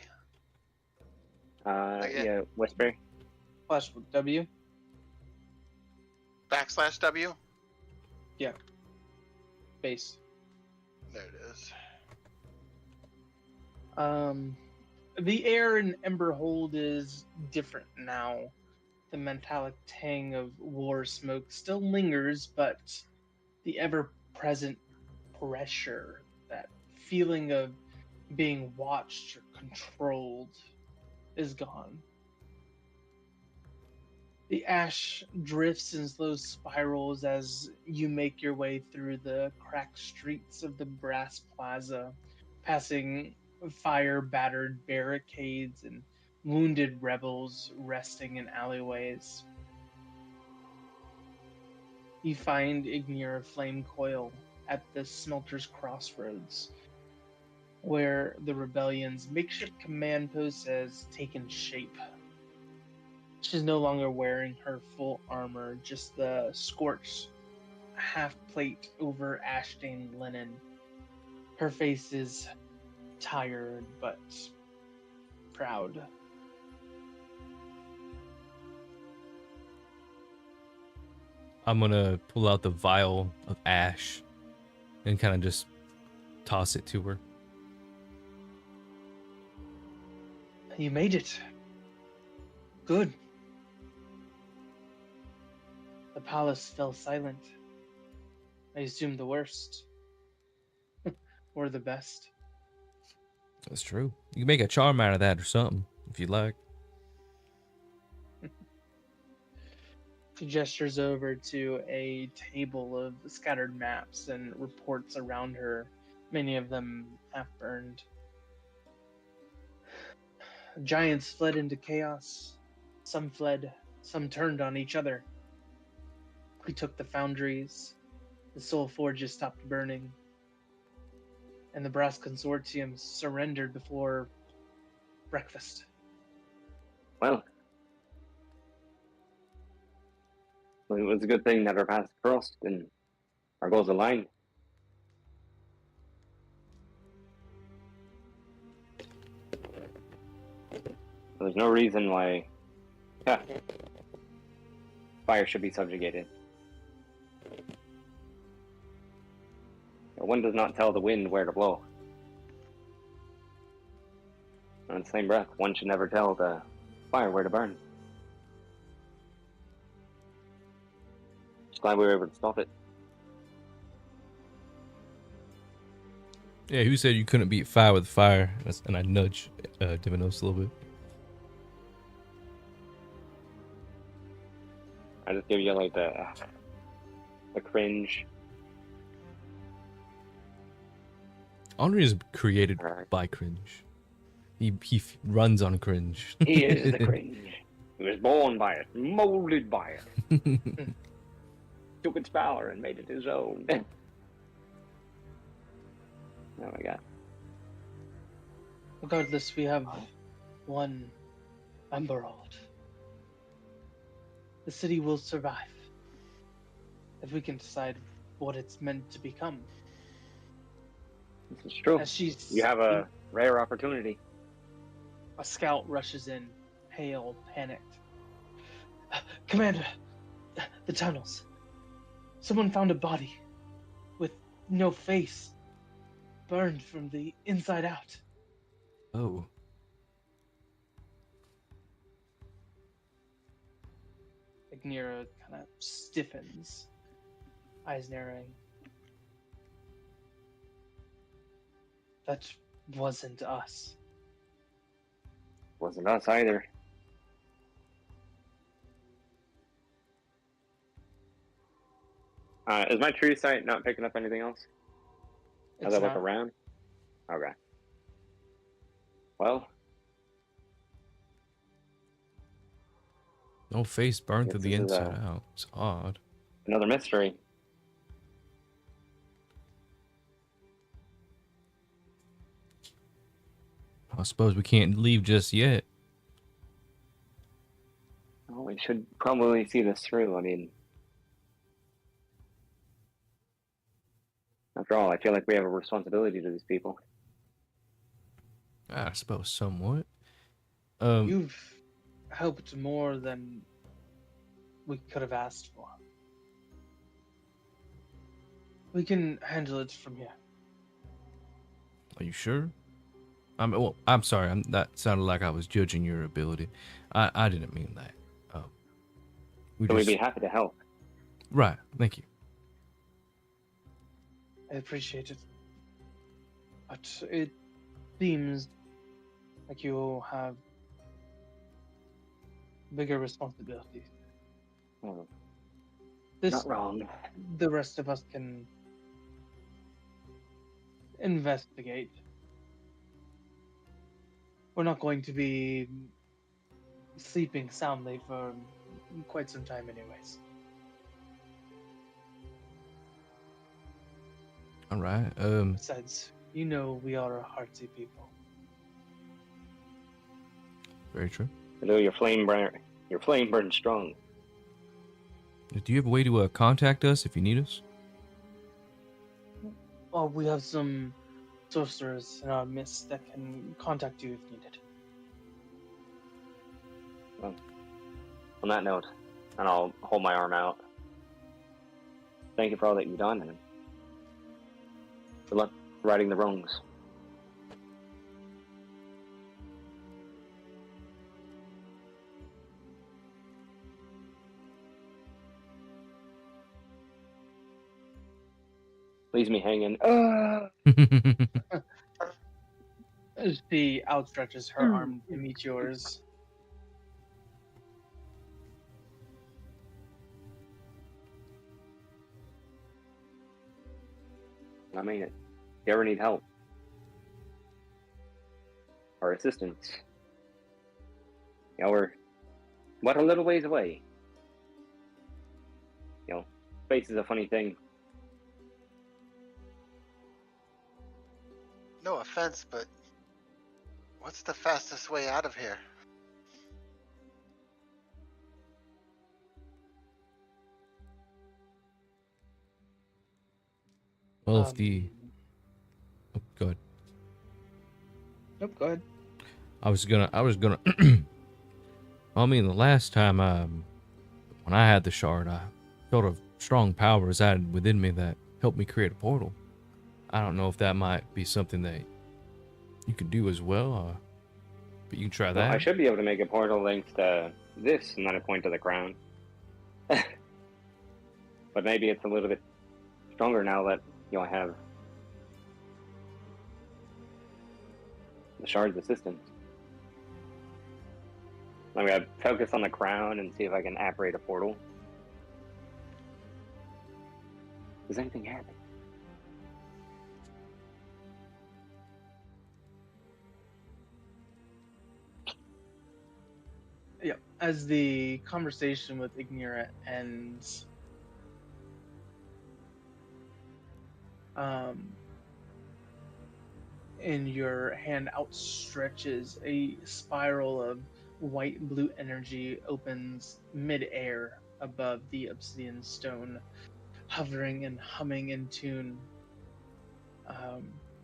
Yeah, whisper. Flash W. \W? Yeah. Base. There it is. The air in Emberhold is different now. The metallic tang of war smoke still lingers, but the ever-present pressure, that feeling of being watched or controlled, is gone. The ash drifts in slow spirals as you make your way through the cracked streets of the Brass Plaza, passing fire-battered barricades and wounded rebels resting in alleyways. You find Ignir Flame Coil at the Smelter's Crossroads, where the rebellion's makeshift command post has taken shape. She's no longer wearing her full armor, just the scorched half plate over ash-stained linen. Her face is tired but proud. I'm gonna pull out the vial of ash and kind of just toss it to her. You made it. Good. The palace fell silent. I assumed the worst. Or the best. That's true. You can make a charm out of that or something, if you like. She gestures over to a table of scattered maps and reports around her, many of them half-burned. Giants fled into chaos. Some fled, some turned on each other. We took the foundries. The soul forges stopped burning. And the Brass Consortium surrendered before breakfast. Well, it was a good thing that our paths crossed and our goals aligned. There's no reason why fire should be subjugated. One does not tell the wind where to blow. In the same breath, one should never tell the fire where to burn. Just glad we were able to stop it. Yeah, who said you couldn't beat fire with fire? And I nudge Divinos a little bit. I just give you like the cringe. Henri is created Right. by cringe. He runs on cringe. He is the cringe. He was born by it, molded by it. Took its power and made it his own. Oh my god. Regardless, we have one Emberald. The city will survive if we can decide what it's meant to become. This is true. As she's You have a rare opportunity. a scout rushes in, pale, panicked. Commander, the tunnels. Someone found a body with no face, burned from the inside out. Oh. Ignira kind of stiffens, eyes narrowing. That wasn't us. Wasn't us either. Is my true sight not picking up anything else? As I look around? Okay. Well, No face burned Yes, through the this is, inside out. It's odd. another mystery. I suppose we can't leave just yet. Well, we should probably see this through. I mean, after all, I feel like we have a responsibility to these people. I suppose somewhat. You've helped more than we could have asked for. We can handle it from here. Are you sure? Well, I'm sorry. That sounded like I was judging your ability. I didn't mean that. We'd be happy to help. Right. Thank you. I appreciate it. But it seems like you have bigger responsibilities. Oh, This, not wrong. the rest of us can investigate. We're not going to be sleeping soundly for quite some time anyways. All right. Besides, you know we are a hearty people. Very true. I know your flame burns strong. Do you have a way to contact us if you need us? Well, we have some sorcerers in our midst that can contact you if needed. Well, on that note, and I'll hold my arm out. Thank you for all that you've done, and good luck righting the wrongs. Leaves me hanging. She outstretches her arm to meet yours. I mean it. If you ever need help or assistance, we're what, a little ways away. Space is a funny thing. No offense, but what's the fastest way out of here? Well, if the... Oh, go ahead. Nope, go ahead. I was gonna... I mean, the last time when I had the shard, I felt a strong power resided within me that helped me create a portal. I don't know if that might be something that you could do as well, but you can try that. Well, I should be able to make a portal linked to this, and then I point to the crown. But maybe it's a little bit stronger now that I have the shard's assistance. I'm gonna focus on the crown and see if I can apparate a portal. Does anything happen? Yeah, as the conversation with Ignira ends, and your hand outstretches, a spiral of white-blue energy opens mid-air above the obsidian stone, hovering and humming in tune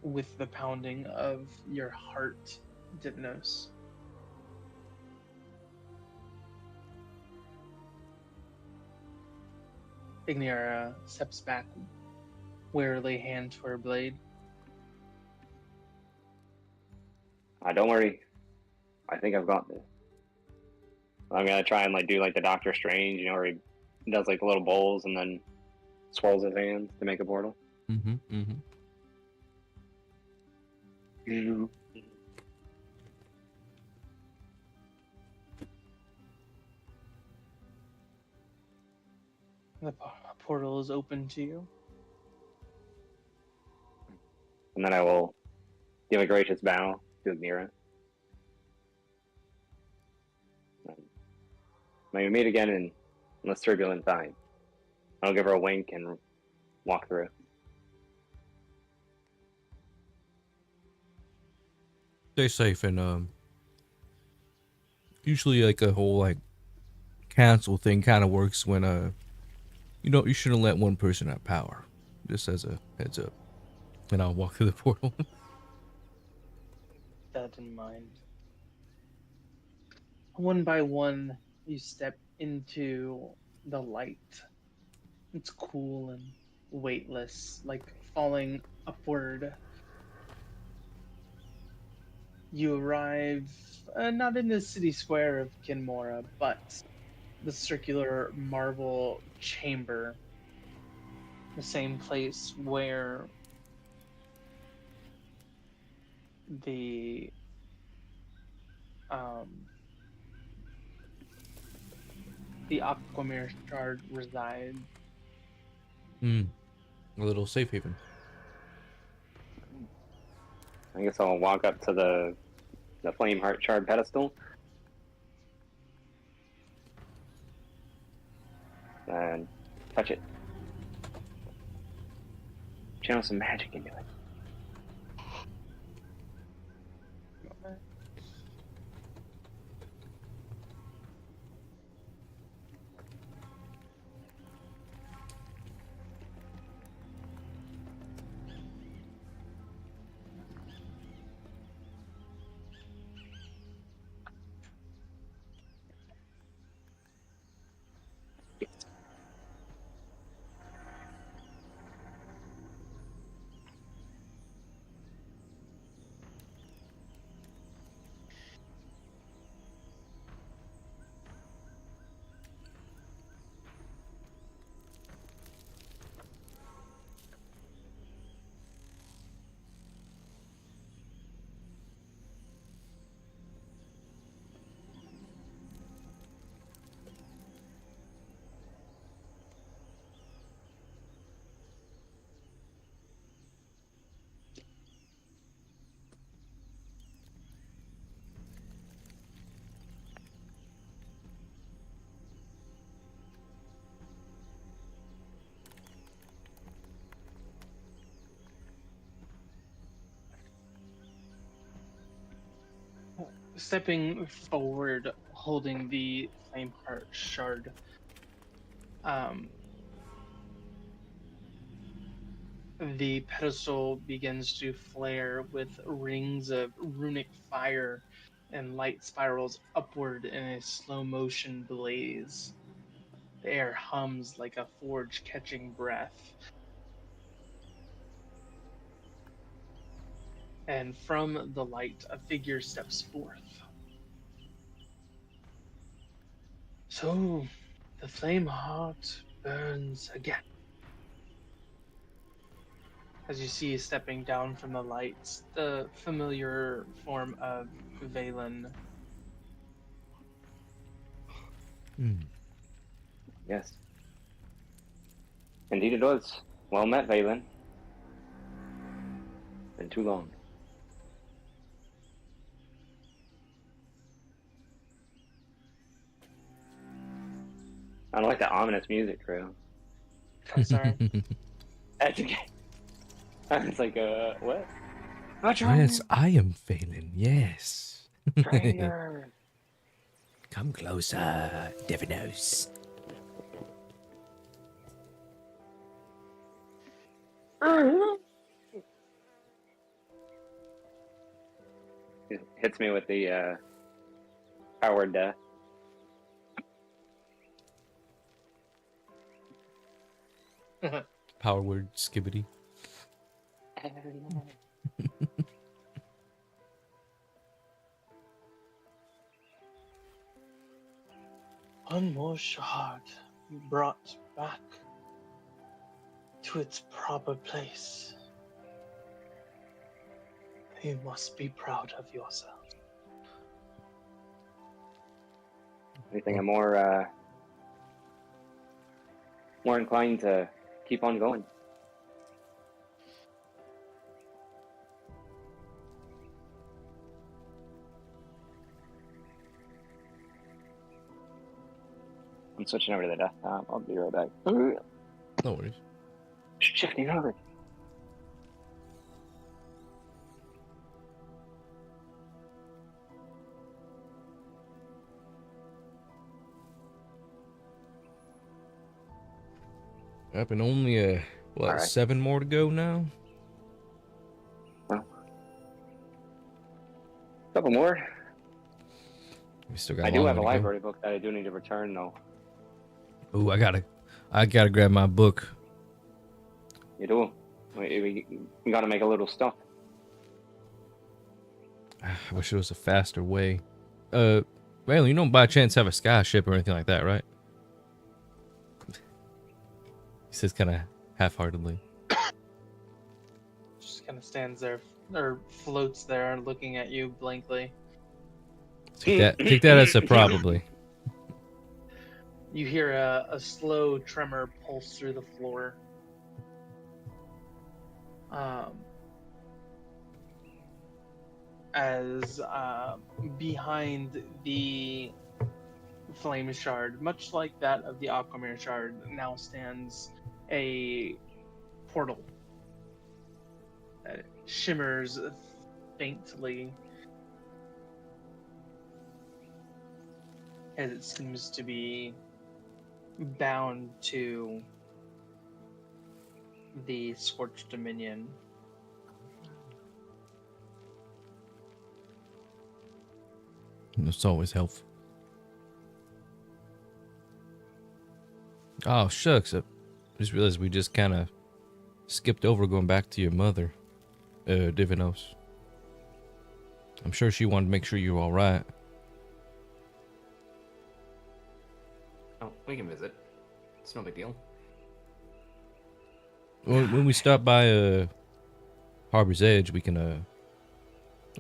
with the pounding of your heart, Dipnos. Ignira steps back, wearily hand to her blade. Don't worry. I think I've got this. I'm gonna try and do like the Doctor Strange, where he does like little bowls and then swirls his hands to make a portal. The portal is open to you. And then I will give a gracious bow to Agnira. May we meet again in less turbulent time. I'll give her a wink and walk through. Stay safe and usually like a whole like cancel thing kind of works when you shouldn't let one person have power. Just as a heads up. And I'll walk through the portal. That in mind. One by one, you step into the light. It's cool and weightless, like falling upward. You arrive not in the city square of Kinmora, but the circular marble chamber, the same place where the um, the Aquamere shard resides. A little safe haven. I guess I'll walk up to the flame heart shard pedestal and touch it. Channel some magic into it. Stepping forward, holding the flame heart shard, the pedestal begins to flare with rings of runic fire and light spirals upward in a slow motion blaze. The air hums like a forge catching breath. And from the light, a figure steps forth. So, the flame heart burns again. As you see stepping down from the lights, the familiar form of Valen. Yes. Indeed it was. Well met, Valen. Been too long. I don't like that ominous music, Drew. I'm sorry. That's okay. It's like, what? What's wrong? Yes, I am Phelan. Yes. Stranger. Come closer, Divinos. He hits me with the powered death. Power word skibbity. One more shard brought back to its proper place. You must be proud of yourself. Anything I'm more inclined to keep on going. I'm switching over to the desktop. I'll be right back. No worries. Shifting over. Up and only what, Alright. 7 more to go now? Well, couple more. We still got I a do long have a way to go. library book that I do need to return, though. Ooh, I gotta grab my book. You do. We gotta make a little stuff. I wish it was a faster way. Well, you don't by chance have a sky ship or anything like that, right? He says kind of half-heartedly. Just kind of stands there or floats there, looking at you blankly. Take that as a probably. You hear a slow tremor pulse through the floor. As behind the flame shard, much like that of the Aquamere shard, now stands a portal that shimmers faintly as it seems to be bound to the Scorched Dominion. It's always helpful. Oh, shucks. I just realized we just kind of skipped over going back to your mother, Divinos. I'm sure she wanted to make sure you were all right. Oh, we can visit. It's no big deal. When we stop by Harbor's Edge, we can,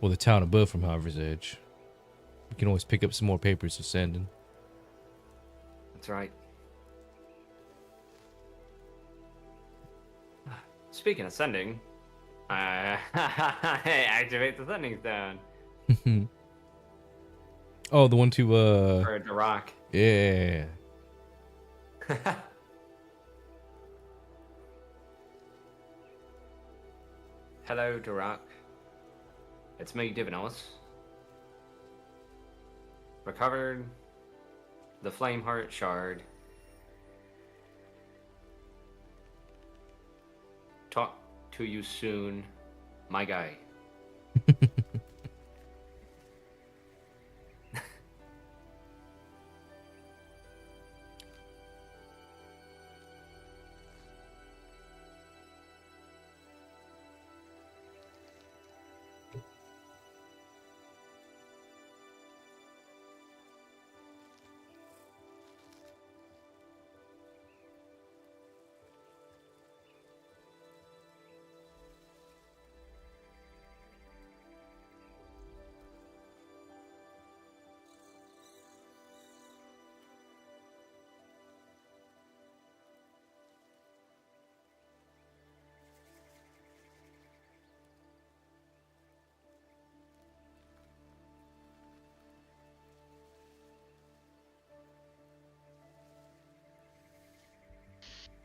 or the town above from Harbor's Edge, we can always pick up some more papers to send in. That's right. Speaking of sending, activate the sending stone. Oh, the one to, For Darak. yeah. Hello, Darak. It's me, Divinos. Recovered the Flameheart Shard. Talk to you soon, my guy.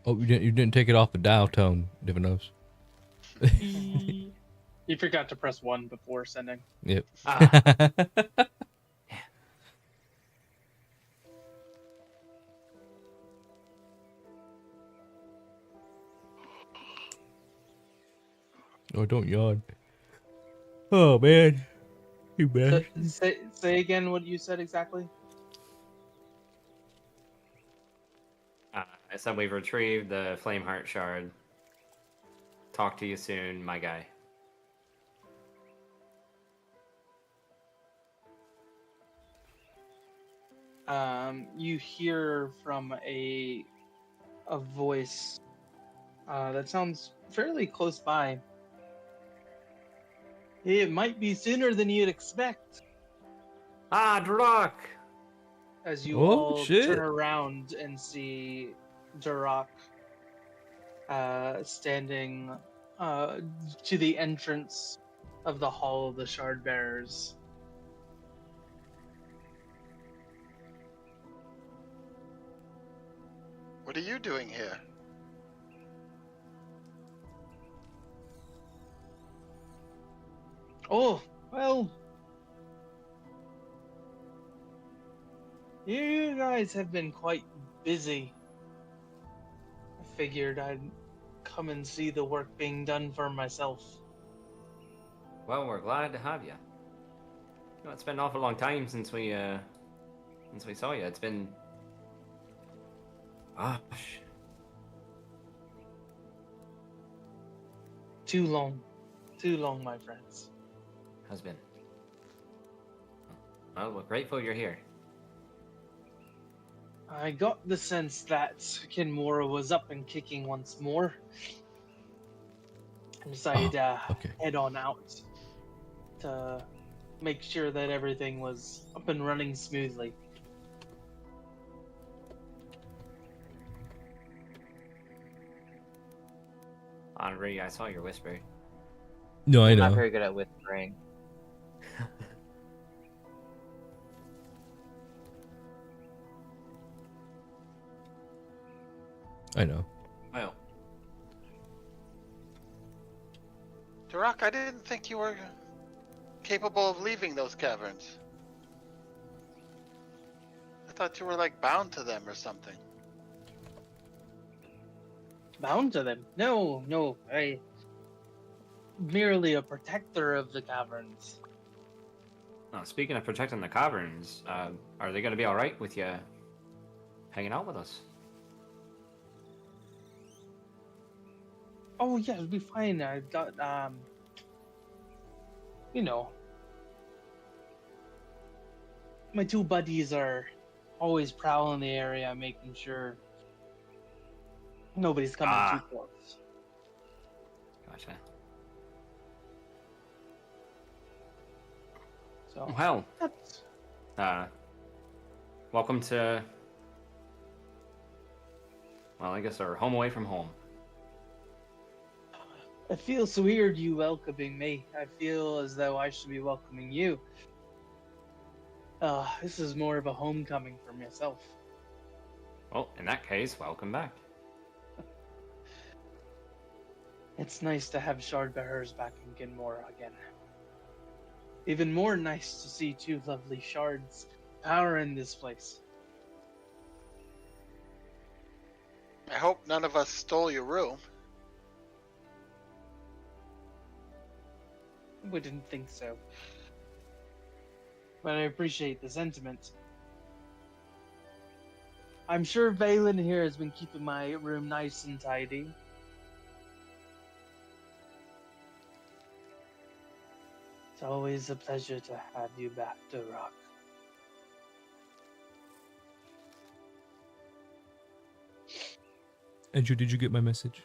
Oh, you didn't take it off the dial tone, Divinos. You forgot to press 1 before sending. Yep. Ah. Oh, don't yawn. Oh, man. You bad. Say again what you said exactly. I said we've retrieved the Flameheart Shard. Talk to you soon, my guy. You hear from a voice that sounds fairly close by. It might be sooner than you'd expect. Ah, Darak! As you Oh, all shit. turn around and see Durak standing to the entrance of the Hall of the Shard Bearers. What are you doing here? Oh, well. You guys have been quite busy. I figured I'd come and see the work being done for myself. Well, we're glad to have you. It's been an awful long time since we saw you. It's been, gosh, Too long, my friends. has been. Well, we're grateful you're here. I got the sense that Kinmora was up and kicking once more. I decided okay. head on out to make sure that everything was up and running smoothly. Henri, I saw your whisper. No, I I'm not know. very good at whispering. I know. Well, Durak, I didn't think you were capable of leaving those caverns. I thought you were like bound to them or something. Bound to them? No, I merely a protector of the caverns. speaking of protecting the caverns, are they going to be all right with you hanging out with us? Oh yeah, it'll be fine. I got you know, my two buddies are always prowling the area, making sure nobody's coming too close. Gotcha. So Well, that's welcome to, well, I guess our home away from home. it feels weird you welcoming me. I feel as though I should be welcoming you. This is more of a homecoming for myself. Well, in that case, welcome back. It's nice to have Shard Bearers back in Kinmora again. Even more nice to see two lovely shards power in this place. I hope none of us stole your room. Wouldn't think so. But I appreciate the sentiment. I'm sure Valen here has been keeping my room nice and tidy. It's always a pleasure to have you back, Durak. Andrew, did you get my message?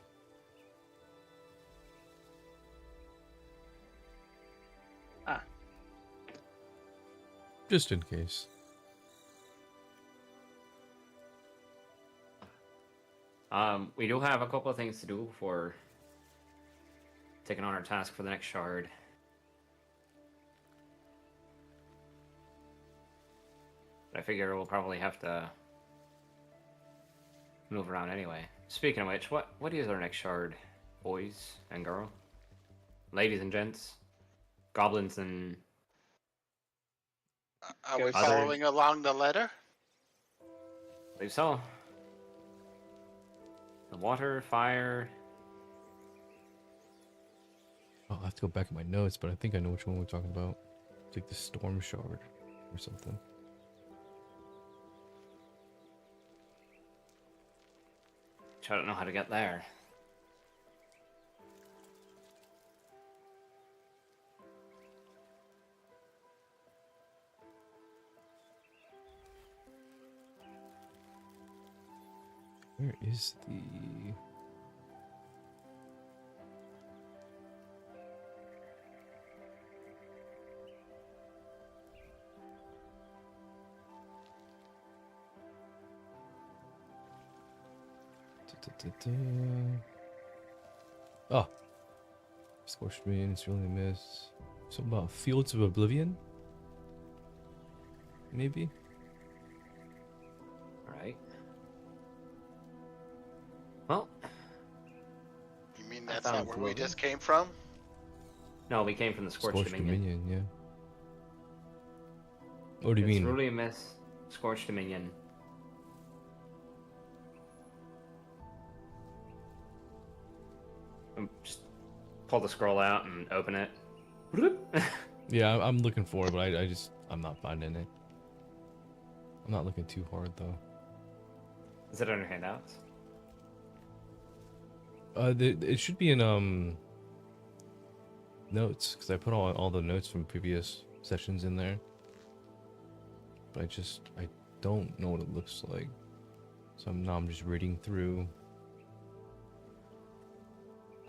Just in case. We do have a couple of things to do before taking on our task for the next shard. But I figure we'll probably have to move around anyway. Speaking of which, what is our next shard, boys and girl? Ladies and gents? Goblins and... Are we Others. following along the letter? I believe so. The water, fire... Oh, I'll have to go back in my notes, but I think I know which one we're talking about. It's like the storm shard or something. I don't know how to get there. Where is the... Oh. Scorched me and it's really missed. Something about Fields of Oblivion? Maybe? Alright. Well, You mean I that's found not where we Oblivion. just came from? no, we came from the Scorched Dominion. yeah. What do you It's mean? really a miss. Scorched Dominion. Just pull the scroll out and open it. Yeah, I'm looking for it, but I'm not finding it. I'm not looking too hard though. Is it on your handouts? It should be in notes, because I put all the notes from previous sessions in there. But I don't know what it looks like. So I'm just reading through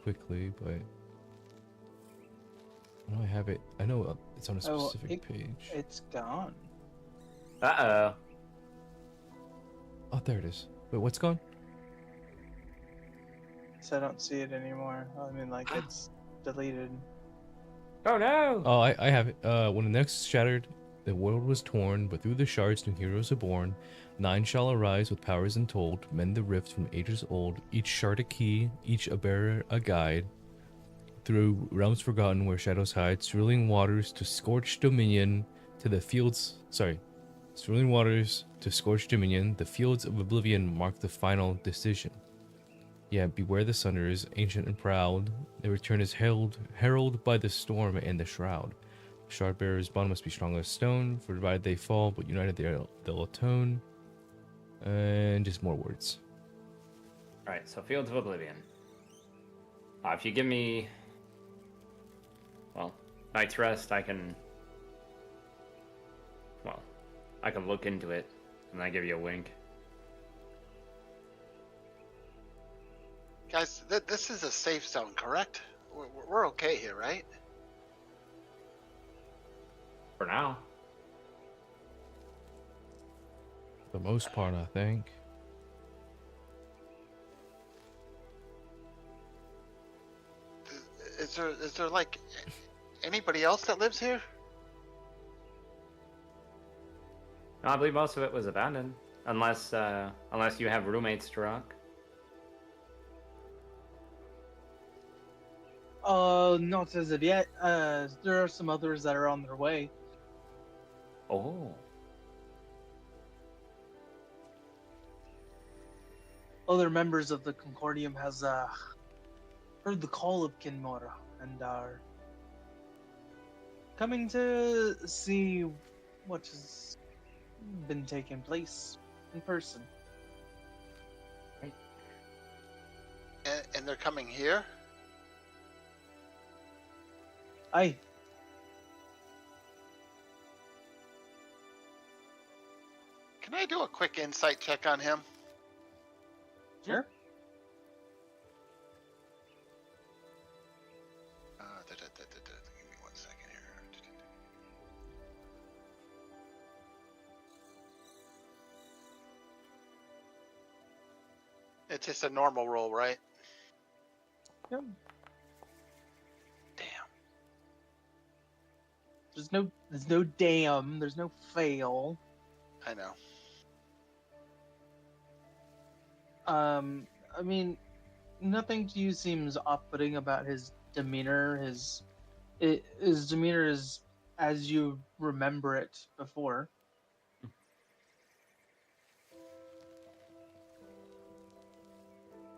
quickly, but I know I have it. I know it's on a specific page. It's gone. Uh-oh. Oh, there it is. Wait, what's gone? So I don't see it anymore. I mean, like, it's deleted. Oh no! Oh, I have it. When the next shattered, the world was torn, but through the shards new heroes are born. 9 shall arise with powers untold, mend the rift from ages old. Each shard a key, each a bearer a guide. Through realms forgotten where shadows hide, swirling waters to scorch dominion, to the fields. Swirling waters to scorch dominion. The fields of oblivion mark the final decision. Yeah, beware the sunders, ancient and proud. Their return is heralded by the storm and the shroud. Shard bearers' bond must be strong as stone, for divided they fall, but united they'll atone. And just more words. Alright, so Fields of Oblivion. If you give me, well, Night's Rest, I can look into it, and I give you a wink. Guys, this is a safe zone, correct? We're okay here, right? For now. For the most part, I think. Is there like anybody else that lives here? No, I believe most of it was abandoned, unless you have roommates to rock. Not as of yet. There are some others that are on their way. Oh. Other members of the Concordium has heard the call of Kinmora and are coming to see what has been taking place in person. And they're coming here? Aye. Can I do a quick insight check on him? Sure. Give me 1 second here. It's just a normal roll, right? Yep. Damn. There's no damn. There's no fail. I know. I mean, nothing to you seems off-putting about his demeanor. His demeanor is as you remember it before.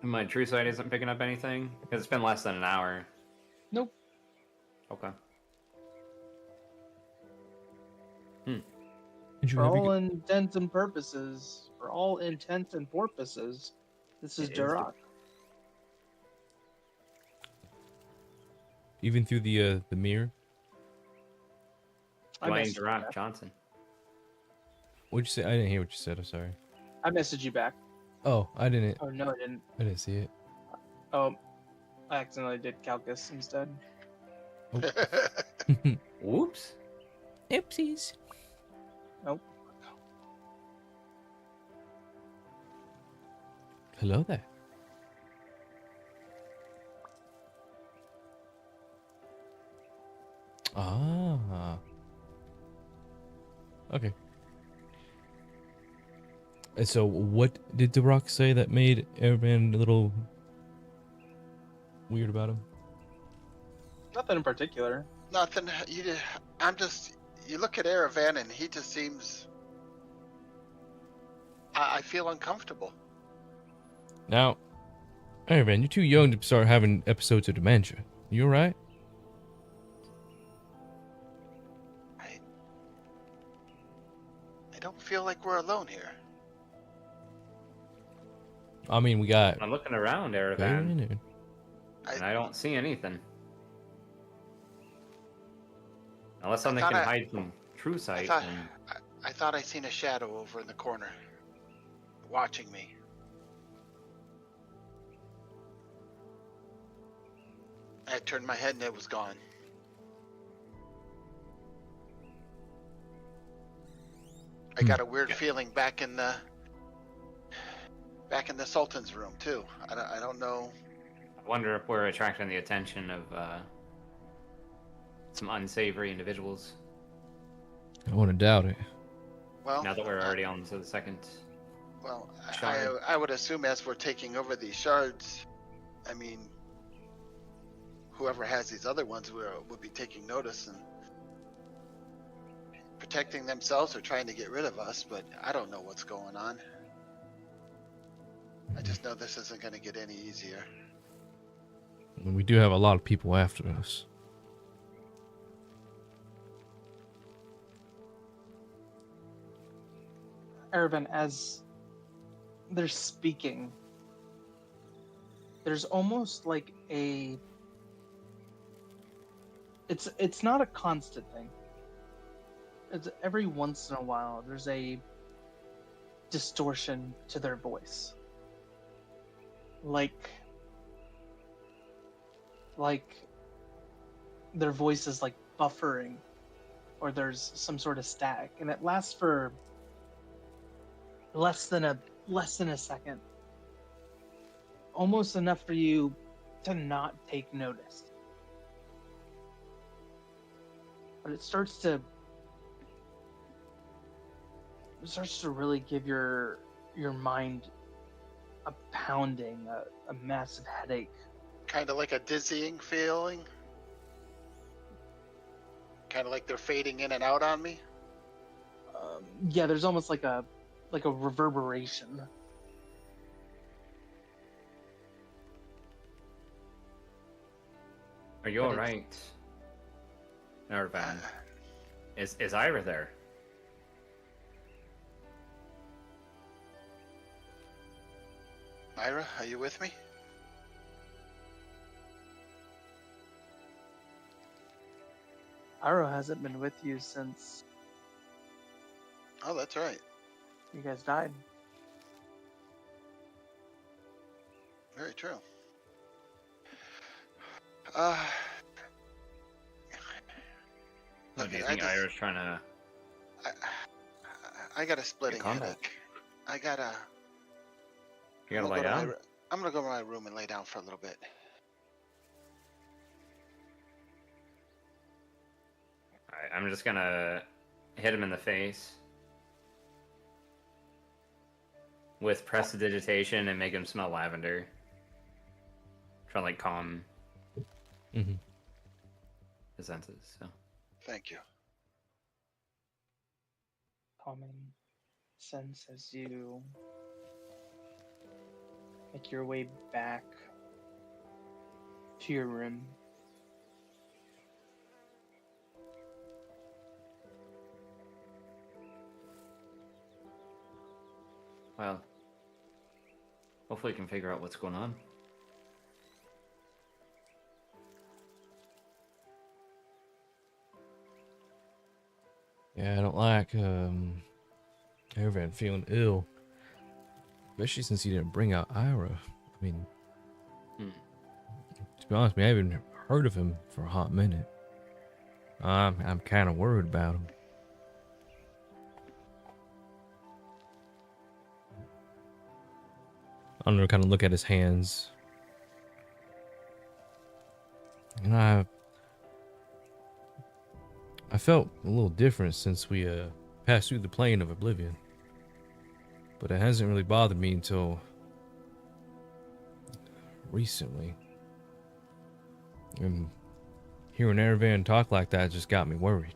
My true sight isn't picking up anything because it's been less than an hour. Nope. Okay. Did you For ever all get- intents and purposes, this is It is Duroc. even through the mirror? I Dwayne messaged you Duroc back. Johnson. What'd you say? I didn't hear what you said. I'm sorry. I messaged you back. Oh, I didn't. Oh no, I didn't. I didn't see it. Oh, I accidentally did Calcus instead. Whoops. Oopsies. Nope. Hello there. Ah. Okay. And so, what did the Rock say that made Airman a little weird about him? Nothing in particular. Nothing. You look at Aravan and he just seems. I feel uncomfortable. Now, Hey man, you're too young to start having episodes of dementia. You alright? I don't feel like we're alone here. I mean, we got I'm looking around, Aravan, Baron and and I don't see anything. Unless I something thought can I- hide from true I sight. thought then- I thought I seen a shadow over in the corner, watching me. I turned my head and it was gone. I got a weird feeling back in the Sultan's room too. I don't know. I wonder if we're attracting the attention of some unsavory individuals. I wouldn't doubt it. Well, Now that we're already on to the second. well, Shard. I would assume as we're taking over these shards, I mean, whoever has these other ones would be taking notice and protecting themselves or trying to get rid of us, but I don't know what's going on. I just know this isn't going to get any easier. And we do have a lot of people after us. Aravan, as they're speaking, there's almost like a it's not a constant thing. It's every once in a while there's a distortion to their voice. Like their voice is like buffering, or there's some sort of static, and it lasts for less than a second. Almost enough for you to not take notice. But it starts to really give your mind a pounding, a massive headache. Kind of like a dizzying feeling. Kind of like they're fading in and out on me. Yeah, there's almost like a reverberation. Are you But alright, Aravan? Is Ira there? Ira, are you with me? Iro hasn't been with you since Oh, that's right. you guys died. Very true. Or Look, do you I think just- Ira's trying to... I got a splitting combat. headache. I gotta. You gotta I'm lie gonna go to down? I'm gonna go to my room and lay down for a little bit. Alright, I'm just gonna hit him in the face with prestidigitation and make him smell lavender. Try to like calm Mm-hmm. his senses. So Thank you. Calming sense as you make your way back to your room. well, hopefully we can figure out what's going on. Yeah, I don't like Aravan feeling ill. Especially since he didn't bring out Ira. I mean, to be honest with me, I haven't heard of him for a hot minute. I'm kind of worried about him. I'm gonna kind of look at his hands. And I felt a little different since we passed through the plane of oblivion. But it hasn't really bothered me until recently. And hearing Aravan talk like that just got me worried.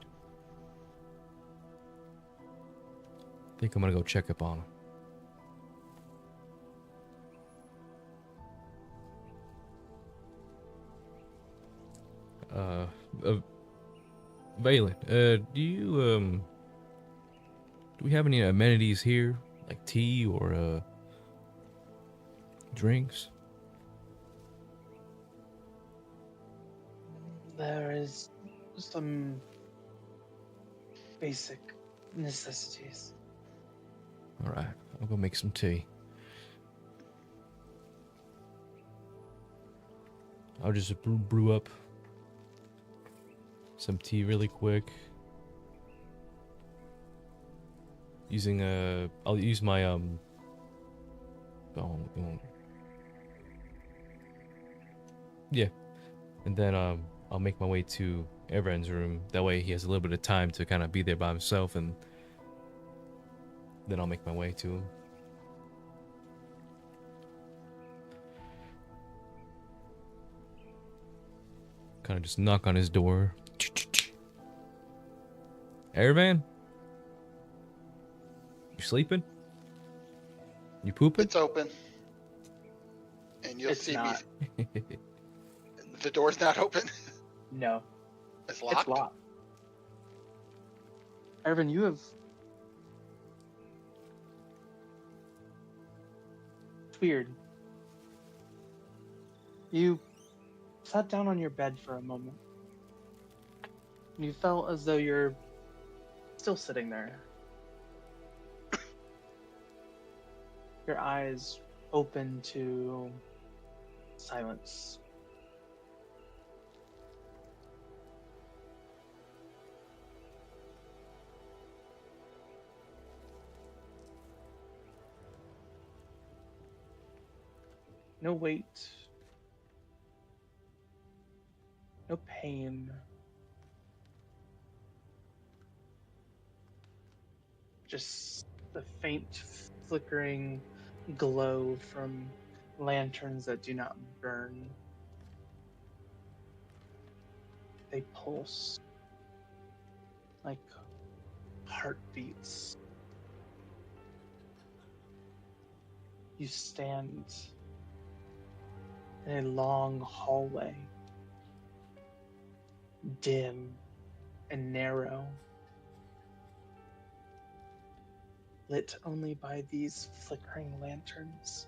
I think I'm gonna go check up on him. Valen, do we have any amenities here, like tea or drinks? There is some basic necessities. All right, I'll go make some tea. I'll just brew up some tea really quick. Using I'll use my yeah, and then I'll make my way to Everand's room. That way he has a little bit of time to kind of be there by himself, and then I'll make my way to him. Kind of just knock on his door. Erevan? You sleeping? You pooping? It's open. And you'll It's see not. me. The door's not open. No, It's locked. it's locked. Ervin, you have. It's weird. You sat down on your bed for a moment. And you felt as though you're still sitting there. Your eyes open to silence. No weight. No pain. Just the faint flickering glow from lanterns that do not burn. They pulse like heartbeats. You stand in a long hallway, dim and narrow, lit only by these flickering lanterns.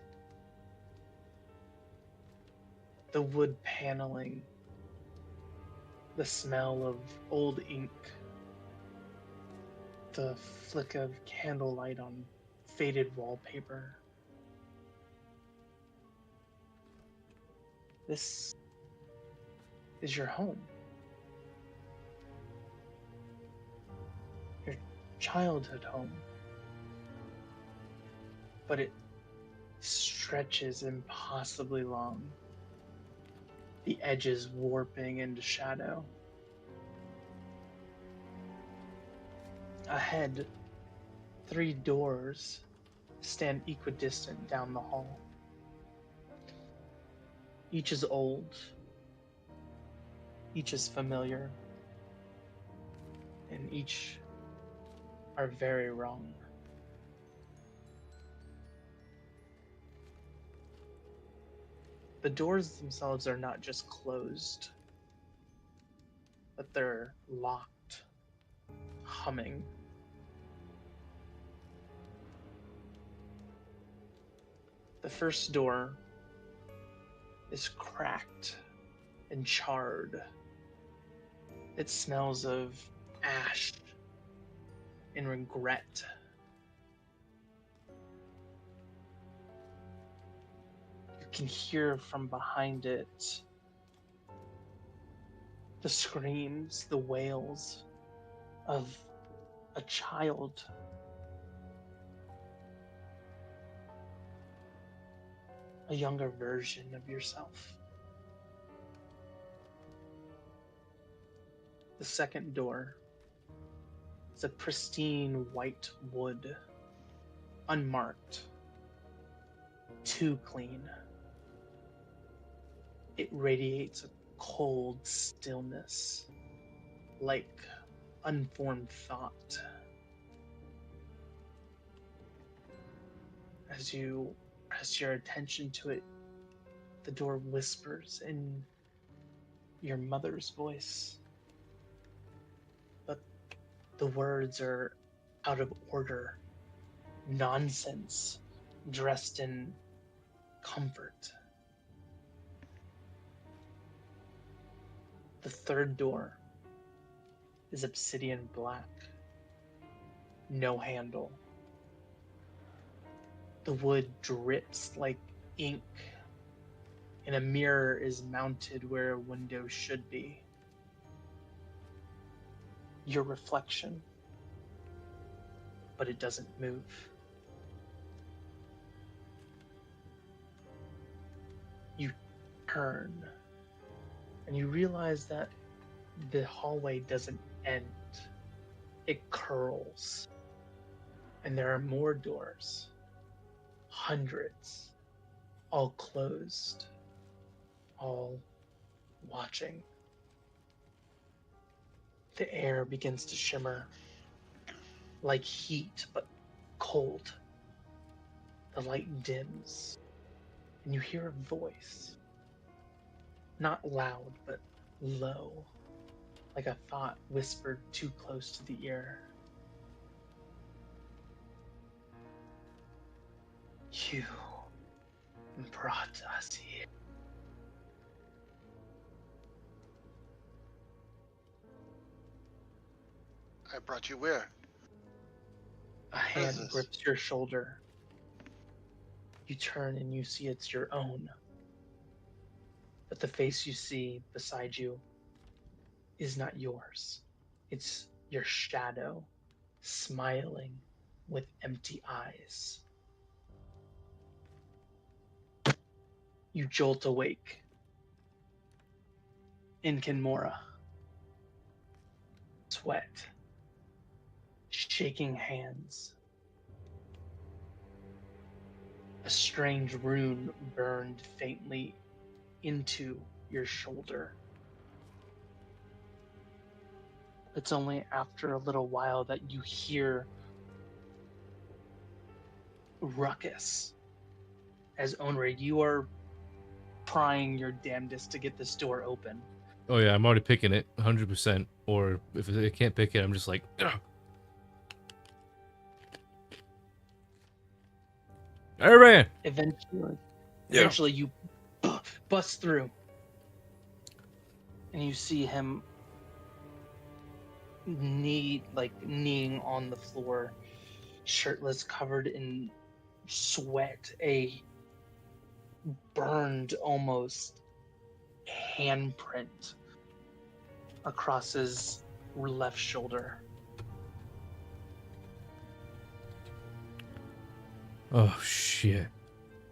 The wood paneling, the smell of old ink, the flick of candlelight on faded wallpaper. This is your home. Your childhood home. But it stretches impossibly long, the edges warping into shadow. Ahead, 3 doors stand equidistant down the hall. Each is old, each is familiar, and each are very wrong. The doors themselves are not just closed, but they're locked, humming. The first door is cracked and charred. It smells of ash and regret. You can hear from behind it the screams, the wails of a child. A younger version of yourself. The second door is a pristine white wood, unmarked, too clean. It radiates a cold stillness, like unformed thought. As you press your attention to it, the door whispers in your mother's voice. But the words are out of order, nonsense, dressed in comfort. The third door is obsidian black, no handle. The wood drips like ink, and a mirror is mounted where a window should be. Your reflection, but it doesn't move. You turn, and you realize that the hallway doesn't end. It curls, and there are more doors. Hundreds, all closed, all watching. The air begins to shimmer, like heat, but cold. The light dims, and you hear a voice. Not loud, but low, like a thought whispered too close to the ear. You brought us here. I brought you where? A hand this? grips your shoulder. You turn and you see it's your own. But the face you see beside you is not yours. It's your shadow, smiling with empty eyes. You jolt awake in Kinmora. Sweat, shaking hands. A strange rune burned faintly into your shoulder. It's only after a little while that you hear ruckus. As Onraid, you are trying your damnedest to get this door open. Oh yeah, I'm already picking it, 100%. Or if I can't pick it, I'm just like, ugh. I ran. Eventually, you bust through, and you see him kneeing on the floor, shirtless, covered in sweat, a burned almost handprint across his left shoulder. Oh shit.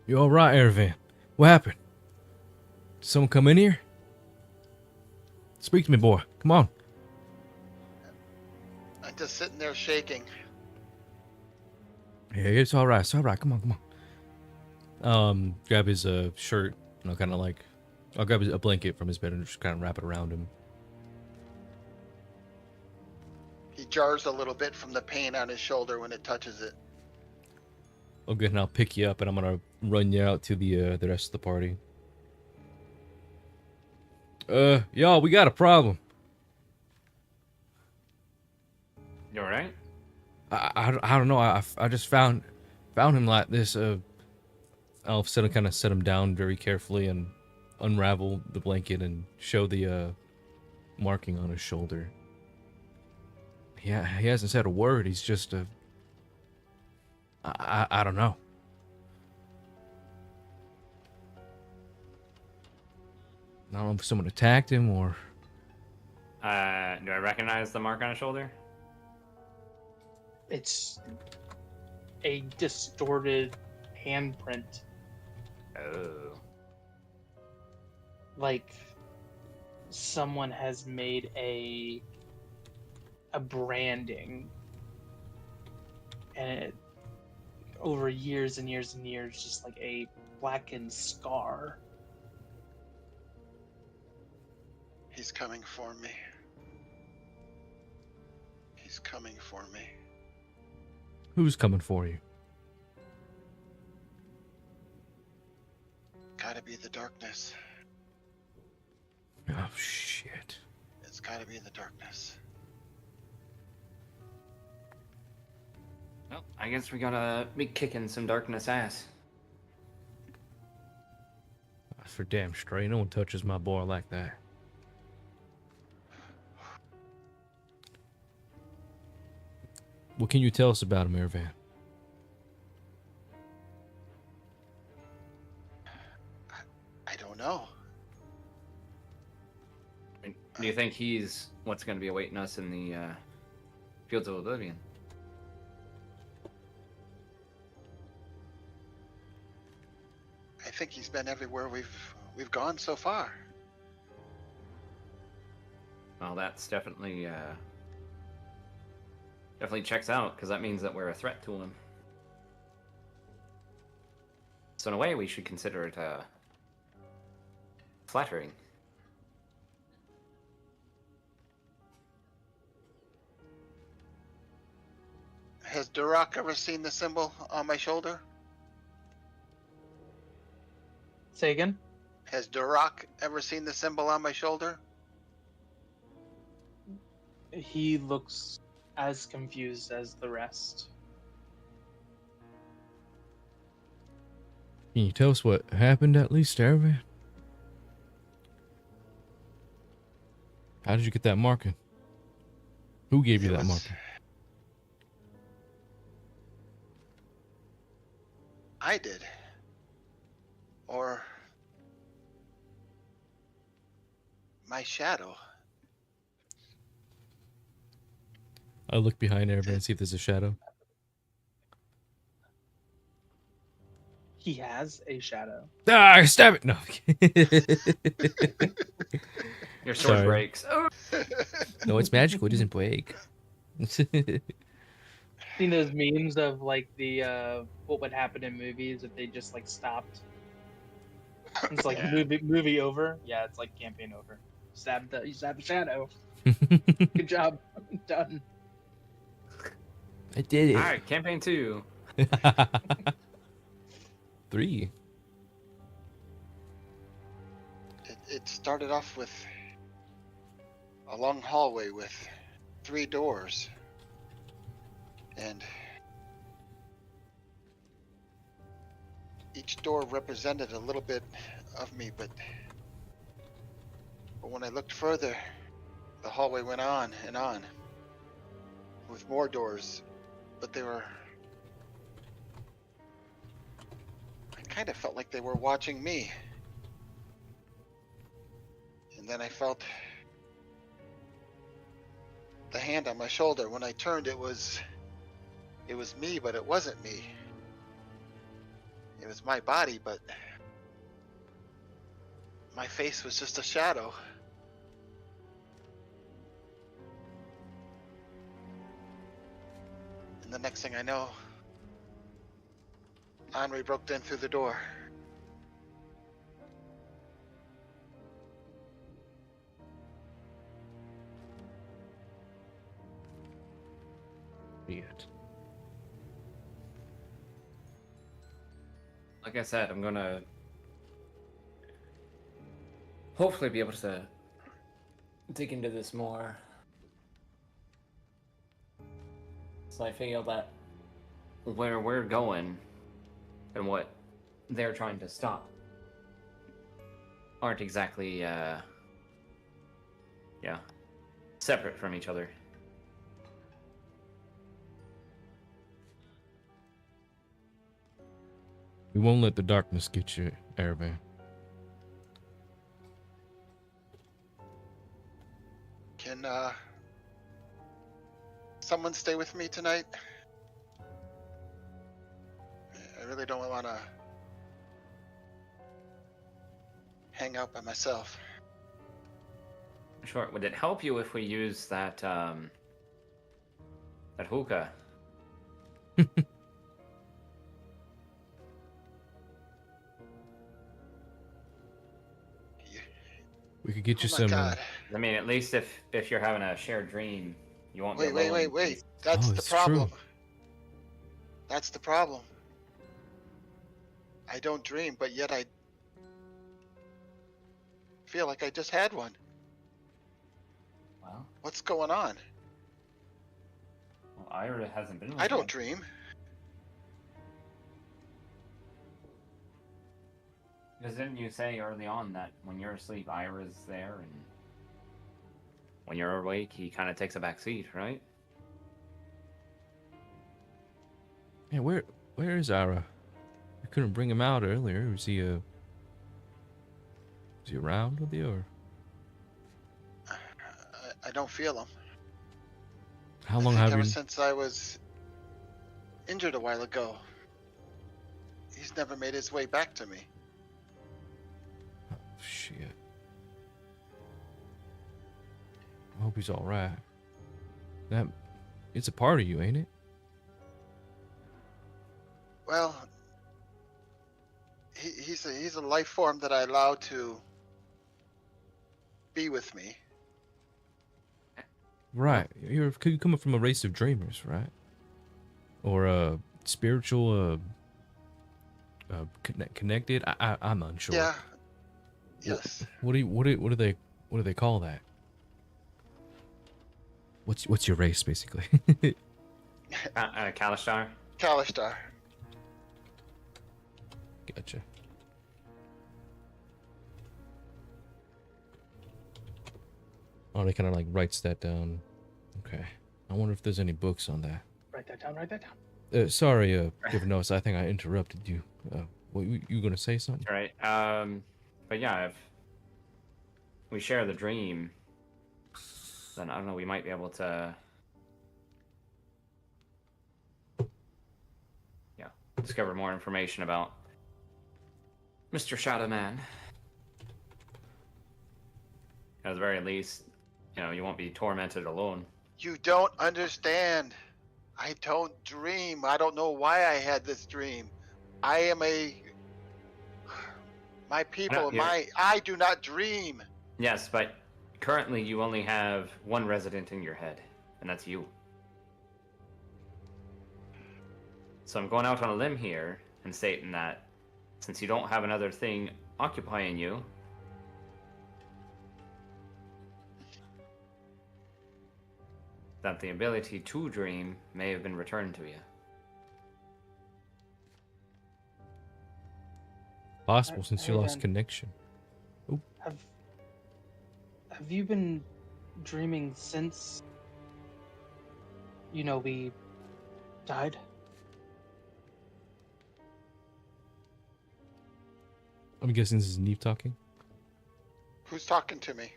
You alright, Ervan? What happened? Did someone come in here? Speak to me, boy. Come on. I'm just sitting there shaking. Yeah, it's alright. It's alright. Come on, come on. Grab his shirt, and I'll grab a blanket from his bed and just kind of wrap it around him. He jars a little bit from the pain on his shoulder when it touches it. Oh, good, and I'll pick you up, and I'm gonna run you out to the rest of the party. Y'all, we got a problem. You alright? I don't know. I just found him like this. I'll kind of set him down very carefully and unravel the blanket and show the marking on his shoulder. Yeah, he hasn't said a word. He's just I don't know. I don't know if someone attacked him or... Do I recognize the mark on his shoulder? It's a distorted handprint. Oh. Like someone has made a branding, and it, over years and years and years, just like a blackened scar. He's coming for me. He's coming for me. Who's coming for you? Gotta be the darkness. Oh shit. It's gotta be in the darkness. Well, I guess we gotta be kicking some darkness ass. That's for damn straight. No one touches my boy like that. What can you tell us about him, Ervan? I don't know. I mean, do you think he's what's gonna be awaiting us in the Fields of Oblivion? I think he's been everywhere we've gone so far. Well, that's definitely checks out, because that means that we're a threat to him. So in a way, we should consider it flattering. Has Durak ever seen the symbol on my shoulder? Say again? Has Durak ever seen the symbol on my shoulder? He looks as confused as the rest. Can you tell us what happened at least, Ervan? How did you get that marking? Who gave you It that was- marking? I did. Or my shadow. I look behind Ervan and see if there's a shadow. He has a shadow. Ah, stab it! No. Your sword Sorry. breaks. Oh! No, it's magical. It doesn't break. Seen those memes of like the what would happen in movies if they just like stopped? It's like Yeah. movie over. Yeah, it's like campaign over. You stabbed the shadow. Good job. Done. I did it. All right, campaign 2. 3. It started off with a long hallway with 3 doors. And each door represented a little bit of me, but when I looked further, the hallway went on and on with more doors, but they were... I kind of felt like they were watching me. And then I felt the hand on my shoulder. When I turned, it was me, but it wasn't me. It was my body, but my face was just a shadow. And the next thing I know, Henri broke in through the door. Idiot. Like I said, I'm gonna hopefully be able to dig into this more. So I feel that where we're going and what they're trying to stop aren't exactly separate from each other. We won't let the darkness get you, Ervan. Can someone stay with me tonight? I really don't want to hang out by myself. Sure. Would it help you if we use that hookah? We could get you Oh my some. God. I mean, at least if you're having a shared dream, you won't be Wait, alone. wait. That's Oh, the it's problem. true. That's the problem. I don't dream, but yet feel like I just had one. Well, What's going on? Ira hasn't been with I don't you. dream. Because didn't you say early on that when you're asleep, Ira's there, and when you're awake, he kind of takes a back seat, right? Yeah, where is Ira? You couldn't bring him out earlier. Was he around with you, or I don't feel him. how I long think have ever you? since I was injured a while ago, he's never made his way back to me. Oh, shit. I hope he's all right. It's a part of you, ain't it? Well, he's a life form that I allow to be with me. Right. You're coming from a race of dreamers, right? Or spiritual connected. I'm unsure. Yeah. Yes. What do they call that? What's your race basically? Kalishtar? Kalishtar. Gotcha. Oh, they kind of like writes that down. Okay. I wonder if there's any books on that. Write that down. Write that down. Sorry, Givernos, I think I interrupted you. What you gonna say something? Right. But yeah, if we share the dream, then I don't know, we might be able to, yeah, discover more information about Mr. Shadow Man. At the very least, you know, you won't be tormented alone. You don't understand. I don't dream. I don't know why I had this dream. I am my people, I do not dream. Yes, but currently you only have one resident in your head, and that's you. So I'm going out on a limb here and stating that since you don't have another thing occupying you, that the ability to dream may have been returned to you. Possible since you Hey, lost Dan. connection. Have you been dreaming since we died? I'm guessing this is Neve talking. Who's talking to me?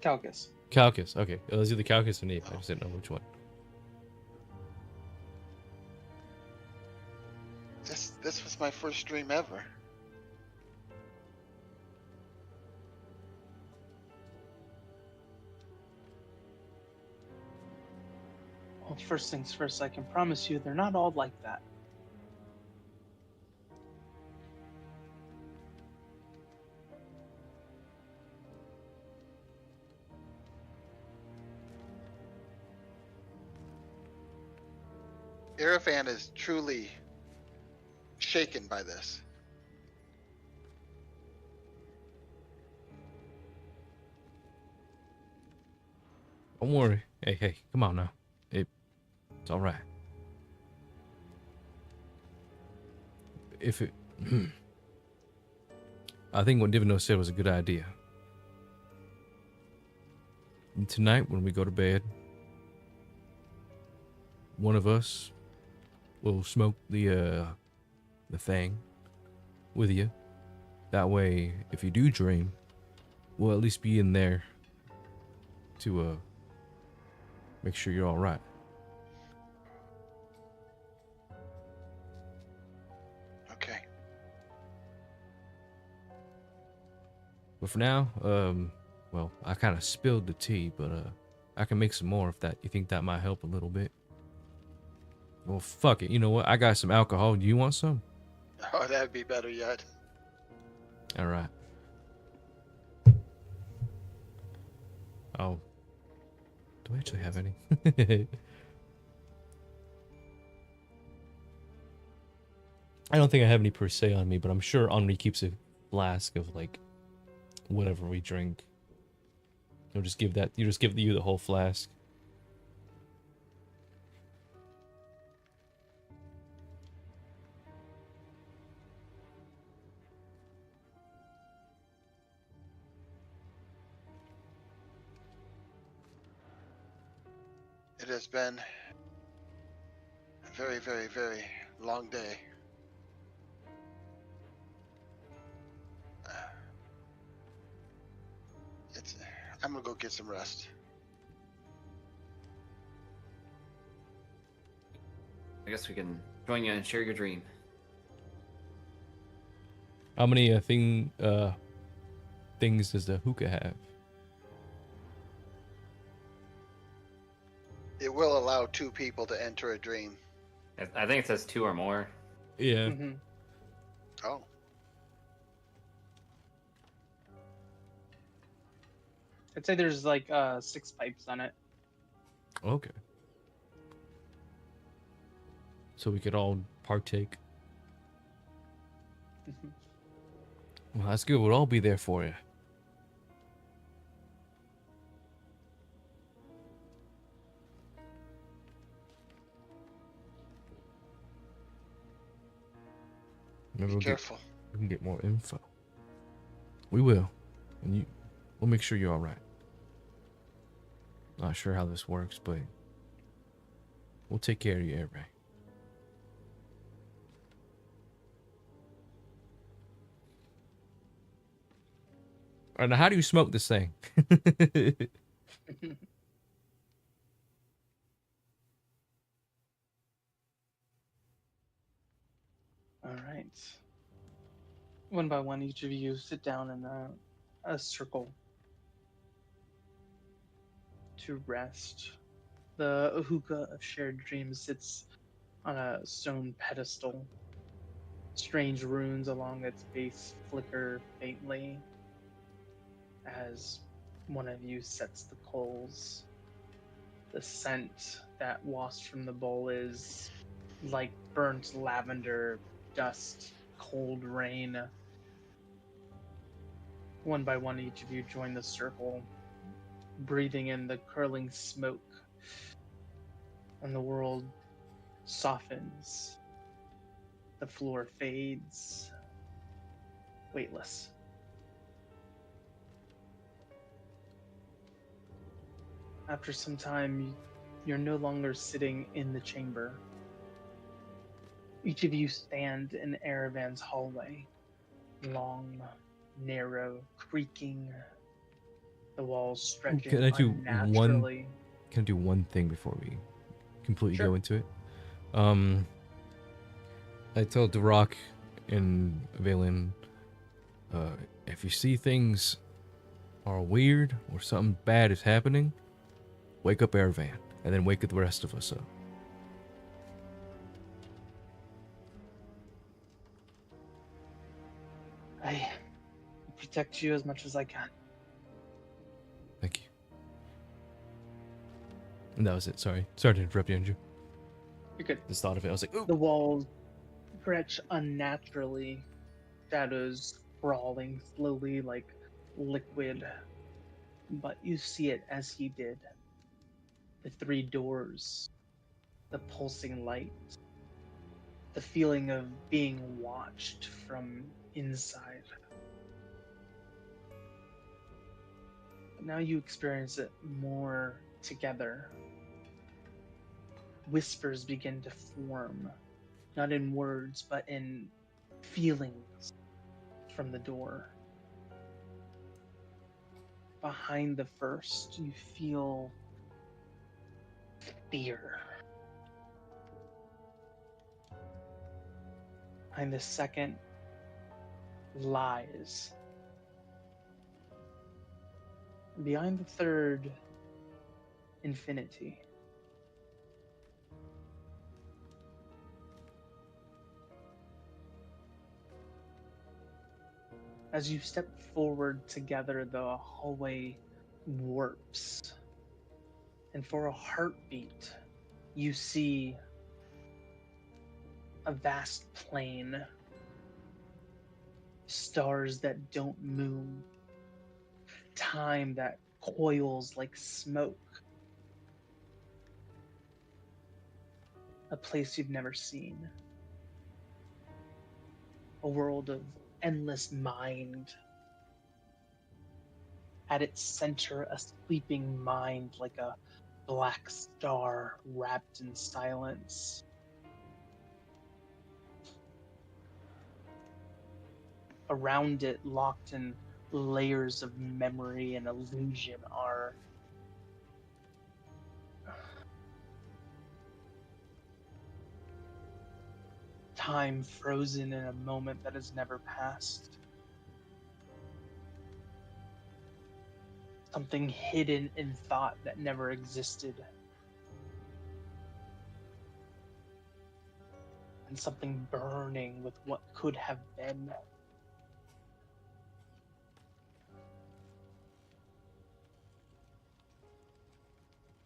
Calcus. Calcus. Okay. It was either Calcus or Neve. I just didn't know which one. This was my first dream ever. Well, first things first, I can promise you they're not all like that. Irifan is truly shaken by this. Don't worry. Hey, come on now. It's all right. If it, I think what Divino said was a good idea. And tonight, when we go to bed, one of us will smoke the thing with you. That way, if you do dream, we'll at least be in there to make sure you're all right. Okay. But for now, well, I kind of spilled the tea, but I can make some more if you think that might help a little bit. Well, fuck it. You know what? I got some alcohol. Do you want some? Oh, that'd be better yet. All right. Oh. Do I actually have any? I don't think I have any per se on me, but I'm sure Henri keeps a flask of like whatever we drink. You'll just give that. You just give you the whole flask. It has been a very, very, very long day. I'm gonna go get some rest. I guess we can join you and share your dream. How many things does the hookah have? It will allow 2 people to enter a dream. I think it says 2 or more. Yeah. Mm-hmm. Oh. I'd say there's like 6 pipes on it. Okay. So we could all partake. Mhm. Well, that's good. We'll all be there for you. Maybe Be we'll careful. we can get more info. We will. And we'll make sure you're all right. Not sure how this works, but we'll take care of you, Air Ray. All right, now how do you smoke this thing? All right. One by one, each of you sit down in a circle to rest. The hookah of shared dreams sits on a stone pedestal. Strange runes along its base flicker faintly as one of you sets the coals. The scent that wafts from the bowl is like burnt lavender, dust, cold rain. One by one, each of you join the circle, breathing in the curling smoke, and the world softens. The floor fades, weightless. After some time, you're no longer sitting in the chamber. Each of you stand in Aravan's hallway. Long, narrow, creaking. The walls stretching Can I do unnaturally. Can I do one thing before we completely Sure. go into it? I told Rock and Valen, if you see things are weird or something bad is happening, wake up Aravan, and then wake the rest of us up. I protect you as much as I can. Thank you. And that was it. Sorry to interrupt you, Andrew. You're good. Just thought of it. I was like, ooh. The walls stretch unnaturally, shadows crawling slowly like liquid. But you see it as he did. The 3 doors, the pulsing light, the feeling of being watched from inside. But now you experience it more together. Whispers begin to form, not in words, but in feelings from the door. Behind the first, you feel fear. Behind the second, lies. And behind the third, infinity. As you step forward together, the hallway warps. And for a heartbeat, you see a vast plain, stars that don't move, time that coils like smoke. A place you've never seen. A world of endless mind. At its center, a sleeping mind like a black star wrapped in silence. Around it, locked in layers of memory and illusion, are time frozen in a moment that has never passed. Something hidden in thought that never existed. And something burning with what could have been.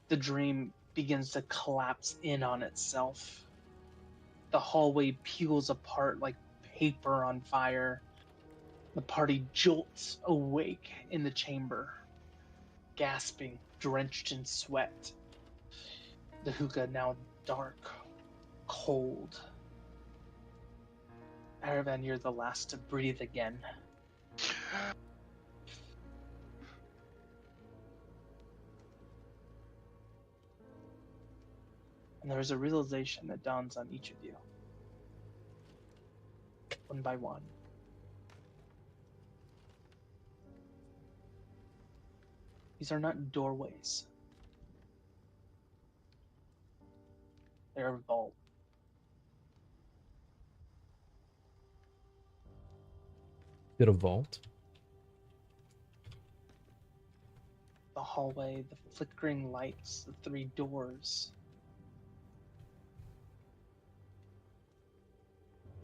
The dream begins to collapse in on itself. The hallway peels apart like paper on fire. The party jolts awake in the chamber, gasping, drenched in sweat. The hookah now dark, cold. Aravan, you're the last to breathe again. And there is a realization that dawns on each of you. One by one. These are not doorways. They are vaults. Did a vault? The hallway, the flickering lights, the three doors.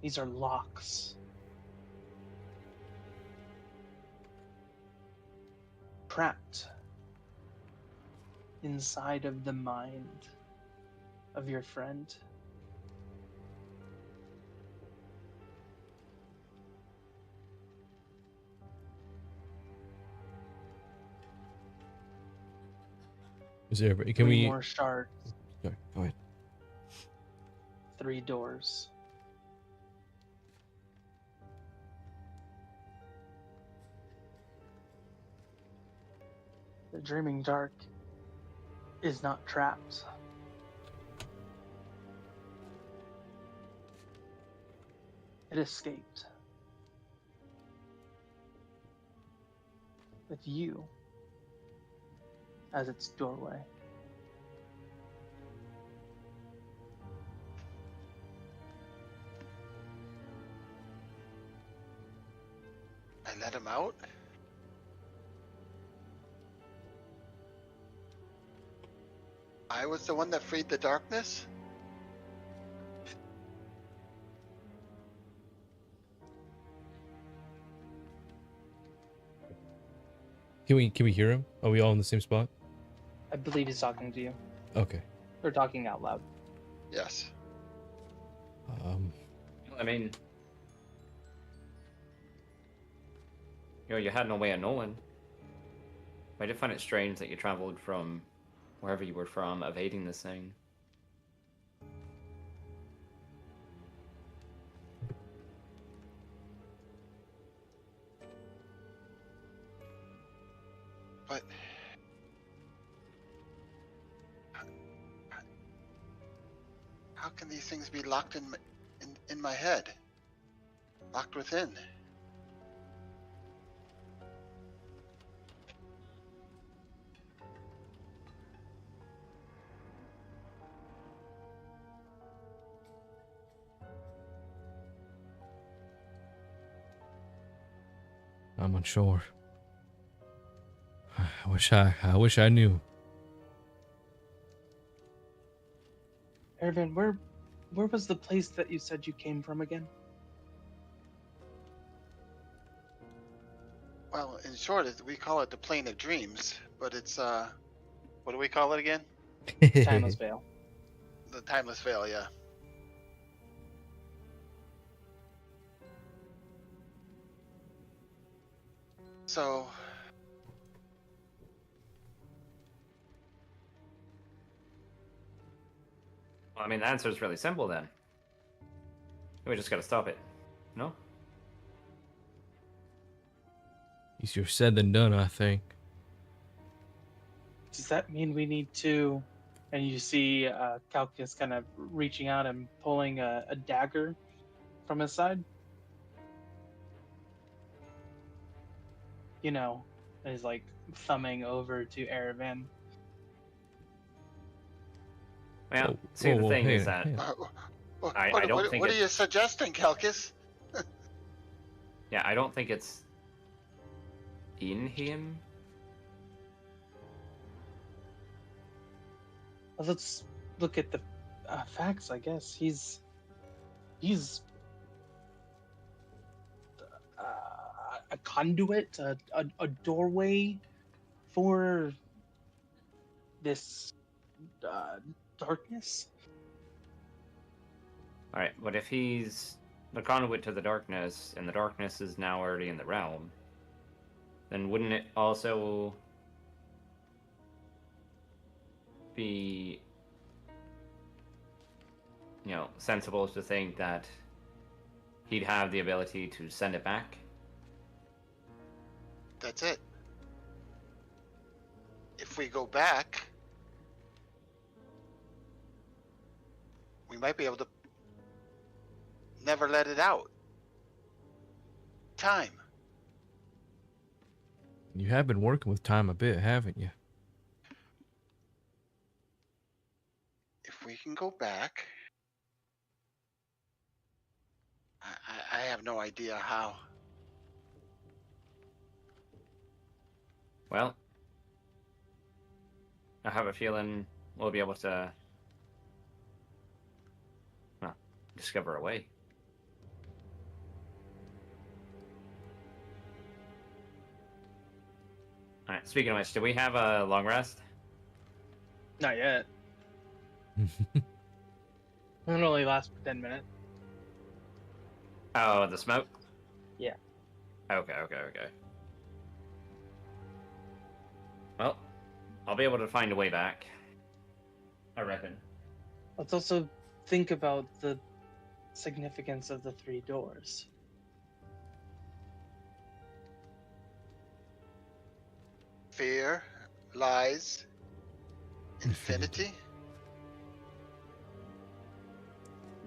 These are locks. Trapped inside of the mind of your friend. Is there? Can Three we? more shards, Sorry, go ahead. 3 doors. The Dreaming Dark is not trapped. It escaped. With you as its doorway. I let him out? I was the one that freed the darkness? Can we hear him? Are we all in the same spot? I believe he's talking to you. Okay. Or talking out loud. Yes. I mean, you had no way of knowing. I did find it strange that you traveled from wherever you were from, evading this thing. But how can these things be locked in my head? Locked within? I'm unsure. I wish I knew. Ervin, where was the place that you said you came from again? Well, in short, we call it the plane of dreams, but it's what do we call it again? Timeless Veil. The timeless veil, yeah. So Well, I mean, the answer is really simple then. We just gotta stop it. No? Easier said than done, I think. Does that mean we need to? And you see Calcus kind of reaching out and pulling a dagger from his side. You know, and he's like thumbing over to Erevan. Well, Whoa, see, the whoa, thing hey, is that hey. I don't think what are it- you suggesting, Calcus? yeah, I don't think it's in him. Well, let's look at the facts. I guess he's a conduit, a doorway for this darkness. All right, but if he's the conduit to the darkness, and the darkness is now already in the realm, then wouldn't it also be, sensible to think that he'd have the ability to send it back? That's it. If we go back, we might be able to never let it out. Time. You have been working with time a bit, haven't you? If we can go back, I have no idea how. Well, I have a feeling we'll be able to, well, discover a way. Alright, speaking of which, do we have a long rest? Not yet. It only lasts for 10 minutes. Oh, the smoke? Yeah. Okay. Well, I'll be able to find a way back, I reckon. Let's also think about the significance of the 3 doors. Fear, lies, infinity.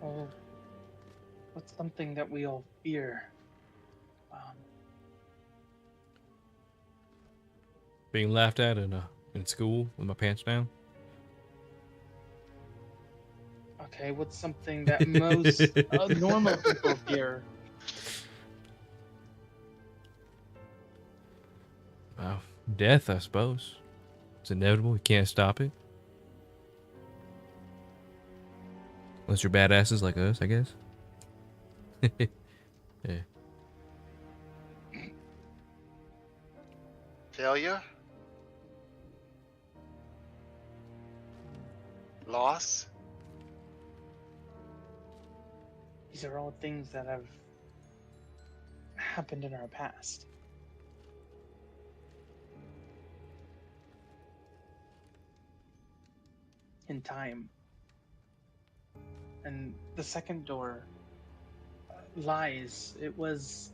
Well, what's something that we all fear? Being laughed at in school with my pants down. Okay, what's something that most normal people fear? Death, I suppose. It's inevitable. You can't stop it. Unless you're badasses like us, I guess. Yeah. Failure. Loss. These are all things that have happened in our past. In time. And the second door, lies. It was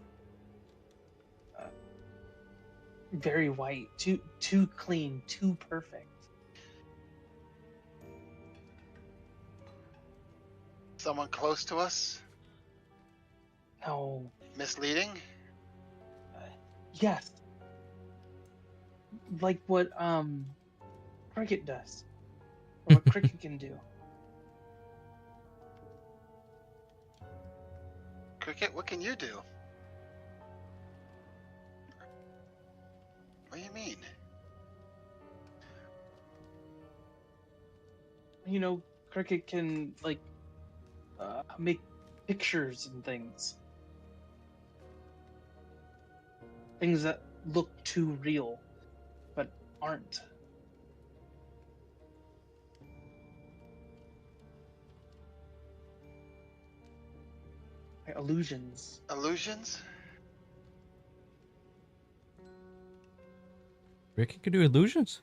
very white, too clean, too perfect. Someone close to us. No. Misleading. Yes. Like what Cricket does. Or what Cricket can do. Cricket, what can you do? What do you mean? You know, Cricket can like make pictures and things. Things that look too real, but aren't. Like illusions. Illusions? Ricky can do illusions.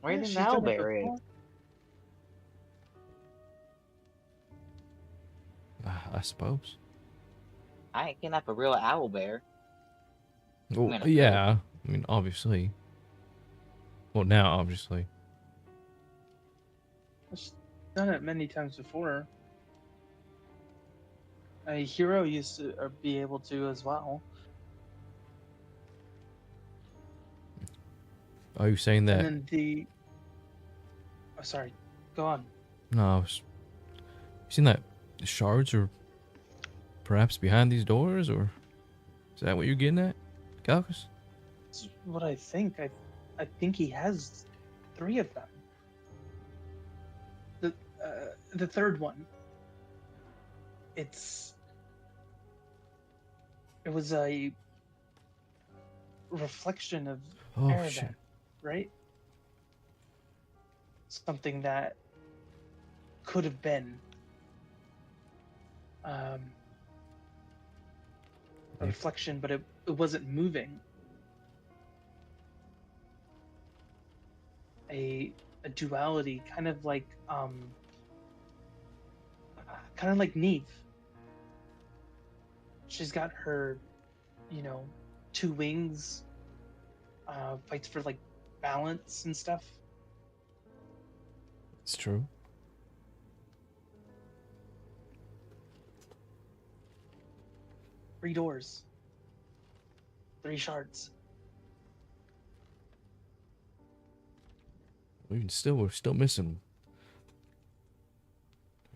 Why Yeah, didn't she's Al done it bury it? before. I suppose. I ain't kidnap a real owl bear. Well, Man, yeah. I mean, obviously. Well, now, obviously. I've done it many times before. A hero used to be able to as well. Are you saying And that? then the. Oh, sorry. Go on. No, you seen that the shards are perhaps behind these doors, or is that what you're getting at, Calcus? That's what I think. I think he has 3 of them. The third one. It was a reflection of Oh, Aravan, shit. right? Something that could have been a reflection, but it wasn't moving. A duality, kind of like Neve. She's got her, 2 wings, fights for like balance and stuff. It's true. Three doors. 3 shards. We're still missing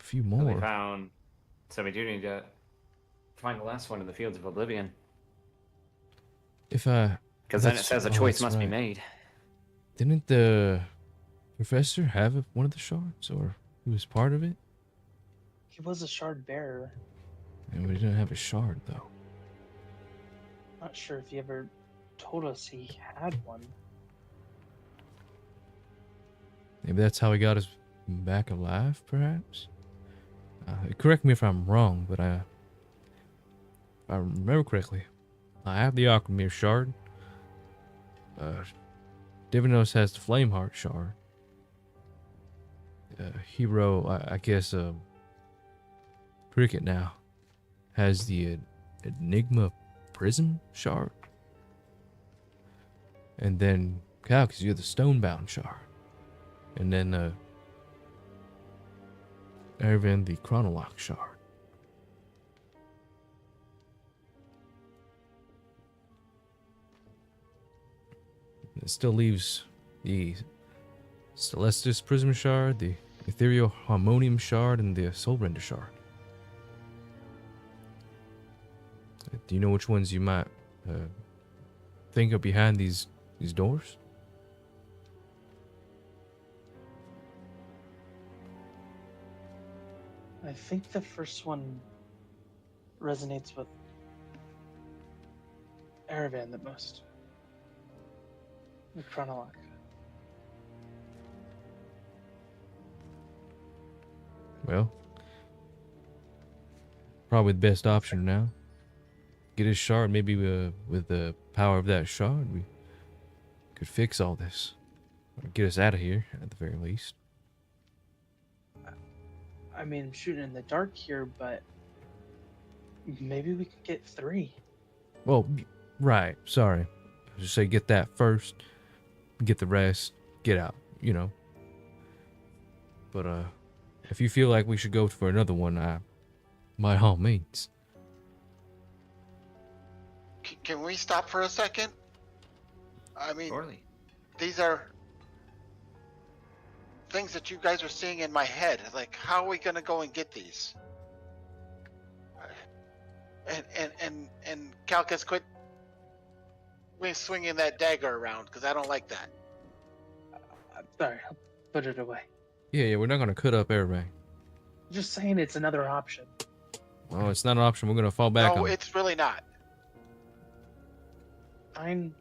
a few Well, we more. found. So we do need to find the last one in the Fields of Oblivion. If Because then it that's- says a oh, choice that's must be right. made. Didn't the professor have one of the shards, or he was part of it? He was a shard bearer. And we didn't have a shard though. Not sure if he ever told us he had one. Maybe that's how he got us back alive, perhaps? Correct me if I'm wrong, but if I remember correctly, I have the Aquamir shard. Divinos has the Flameheart shard. Hero, I guess, Cricket now has the Enigma Prism shard. And then Calcus, you're the Stonebound shard. And then Ervin, the Chronolock shard. It still leaves the Celestis Prism shard, the Ethereal Harmonium shard, and the Soul Render shard. Do you know which ones you might think are behind these doors? I think the first one resonates with Aravan the most. The Chronolock. Well, probably the best option now. Get his shard. Maybe with the power of that shard, we could fix all this. Or get us out of here, at the very least. I mean, I'm shooting in the dark here, but maybe we could get 3. Well, right. Sorry. I just say get that first. Get the rest. Get out. You know. But if you feel like we should go for another one, by all means. Can we stop for a second? I mean, Surely. these are things that you guys are seeing in my head. Like, how are we gonna go and get these? And Calcus, quit swinging that dagger around, because I don't like that. I'm sorry, I'll put it away. Yeah, we're not gonna cut up everything. Just saying it's another option. Well, it's not an option we're gonna fall back No, on. it's really not. Fine.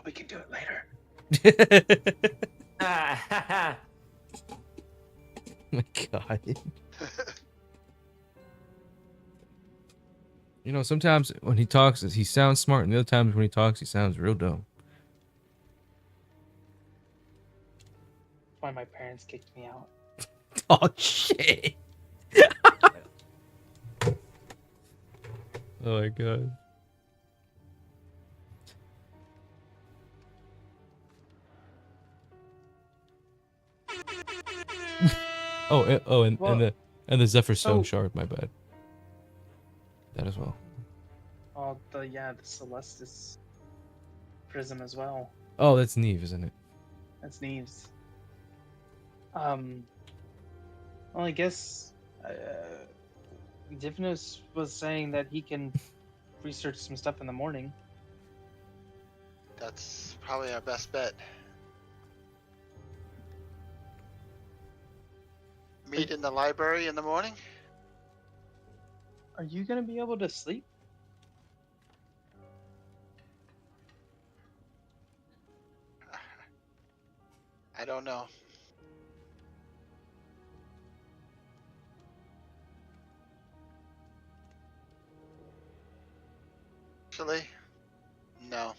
We can do it later. Oh my god. You know, sometimes when he talks, he sounds smart, and the other times when he talks, he sounds real dumb. That's why my parents kicked me out. Oh shit! Oh my god. And Well, the Zephyr Stone so- shard. My bad. That as well. Oh, the Celestis prism as well. Oh, that's Neve, isn't it? That's Neve's. Well, I guess Divnus was saying that he can research some stuff in the morning. That's probably our best bet. Meet in the library in the morning? Are you gonna be able to sleep? I don't know. Actually, no.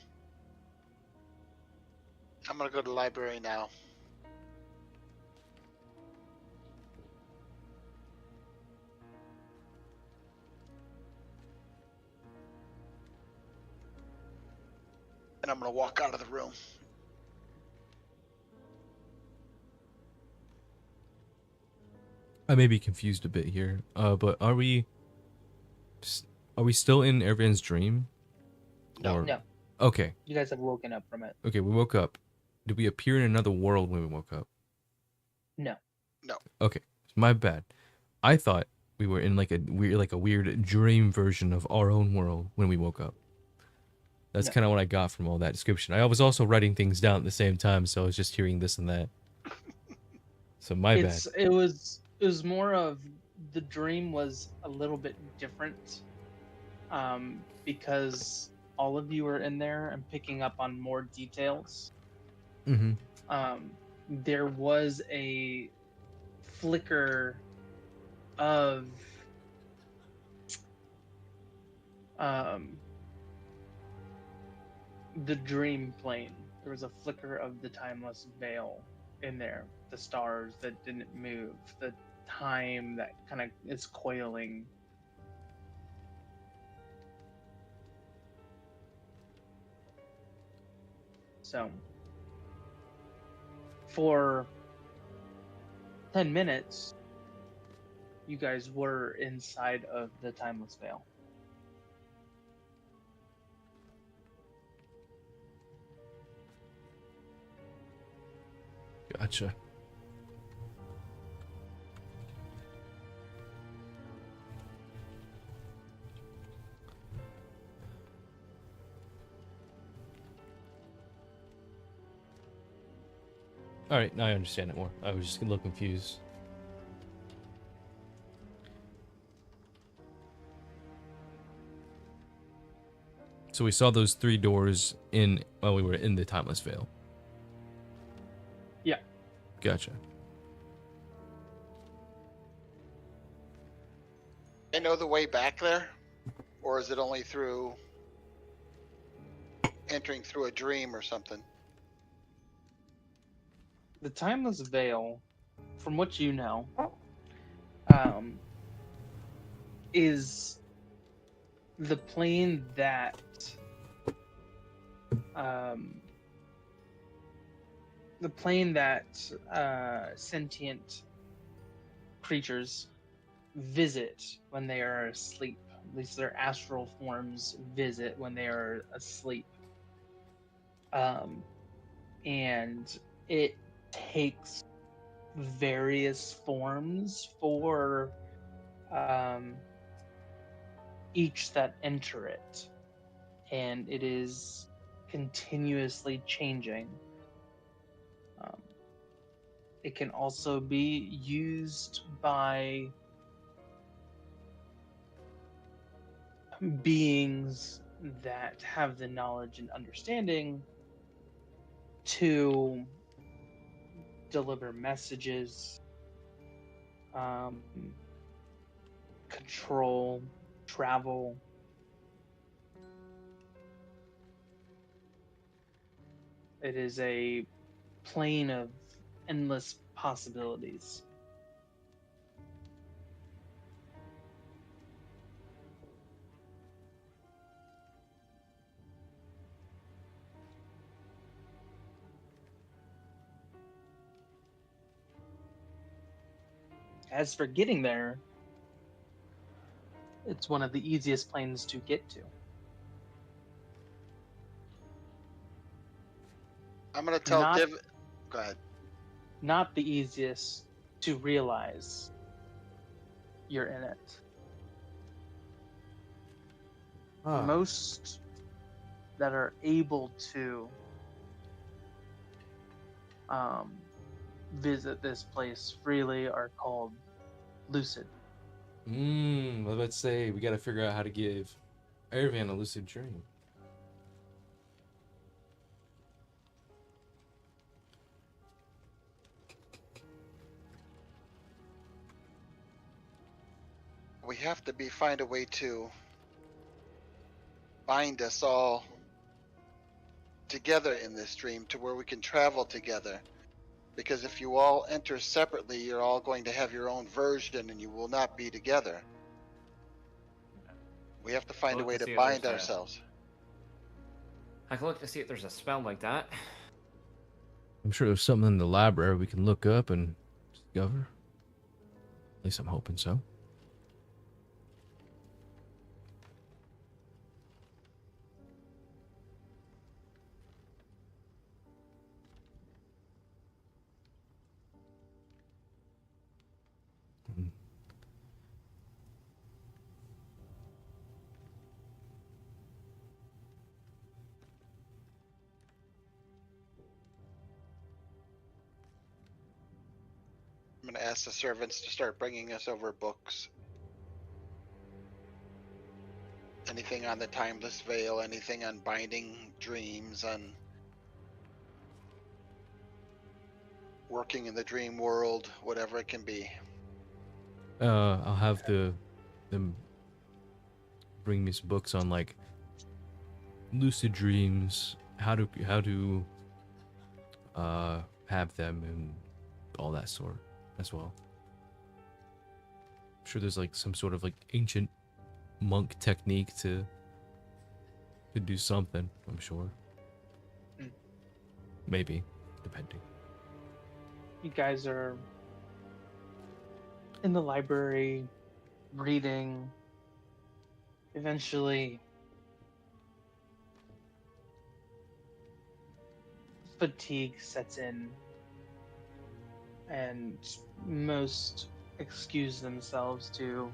I'm gonna go to the library now. And I'm gonna walk out of the room. I may be confused a bit here. But are we still in everyone's dream? No. Or- No, Okay. you guys have woken up from it. Okay, we woke up. Did we appear in another world when we woke up? No. Okay, my bad. I thought we were in like a weird dream version of our own world when we woke up. That's No. kind of what I got from all that description. I was also writing things down at the same time, so I was just hearing this and that. So my bad. It was more of the dream was a little bit different, because all of you were in there and picking up on more details. Mm-hmm. There was a flicker of the dream plane. There was a flicker of the timeless veil in there. The stars that didn't move. The time that kind of is coiling. So, for 10 minutes, you guys were inside of the timeless veil. Gotcha. All right, now I understand it more. I was just a little confused. So we saw those 3 doors while we were in the timeless veil. Yeah. Gotcha. I know the way back there? Or is it only through entering through a dream or something? The timeless veil, from what you know, is the plane that sentient creatures visit when they are asleep. At least their astral forms visit when they are asleep. And it takes various forms for each that enter it, and it is continuously changing. It can also be used by beings that have the knowledge and understanding to deliver messages, control, travel. It is a plane of endless possibilities. As for getting there, it's one of the easiest planes to get to. I'm gonna tell Not- Div. Go ahead. Not the easiest to realize you're in it. Most that are able to visit this place freely are called lucid. Let's say we gotta figure out how to give Irvan a lucid dream. We have to find a way to bind us all together in this dream to where we can travel together. Because if you all enter separately, you're all going to have your own version and you will not be together. We have to find a Look way to to see if bind there's a- ourselves. I can look to see if there's a spell like that. I'm sure there's something in the library we can look up and discover. At least I'm hoping so. I'm going to ask the servants to start bringing us over books. Anything on the Timeless Veil, anything on binding dreams, on working in the dream world, whatever it can be. I'll have them bring me some books on like lucid dreams, how to have them and all that sort as well. I'm sure there's like some sort of like ancient monk technique to do something, I'm sure. Maybe, depending. You guys are in the library reading. Eventually, fatigue sets in, and most excuse themselves to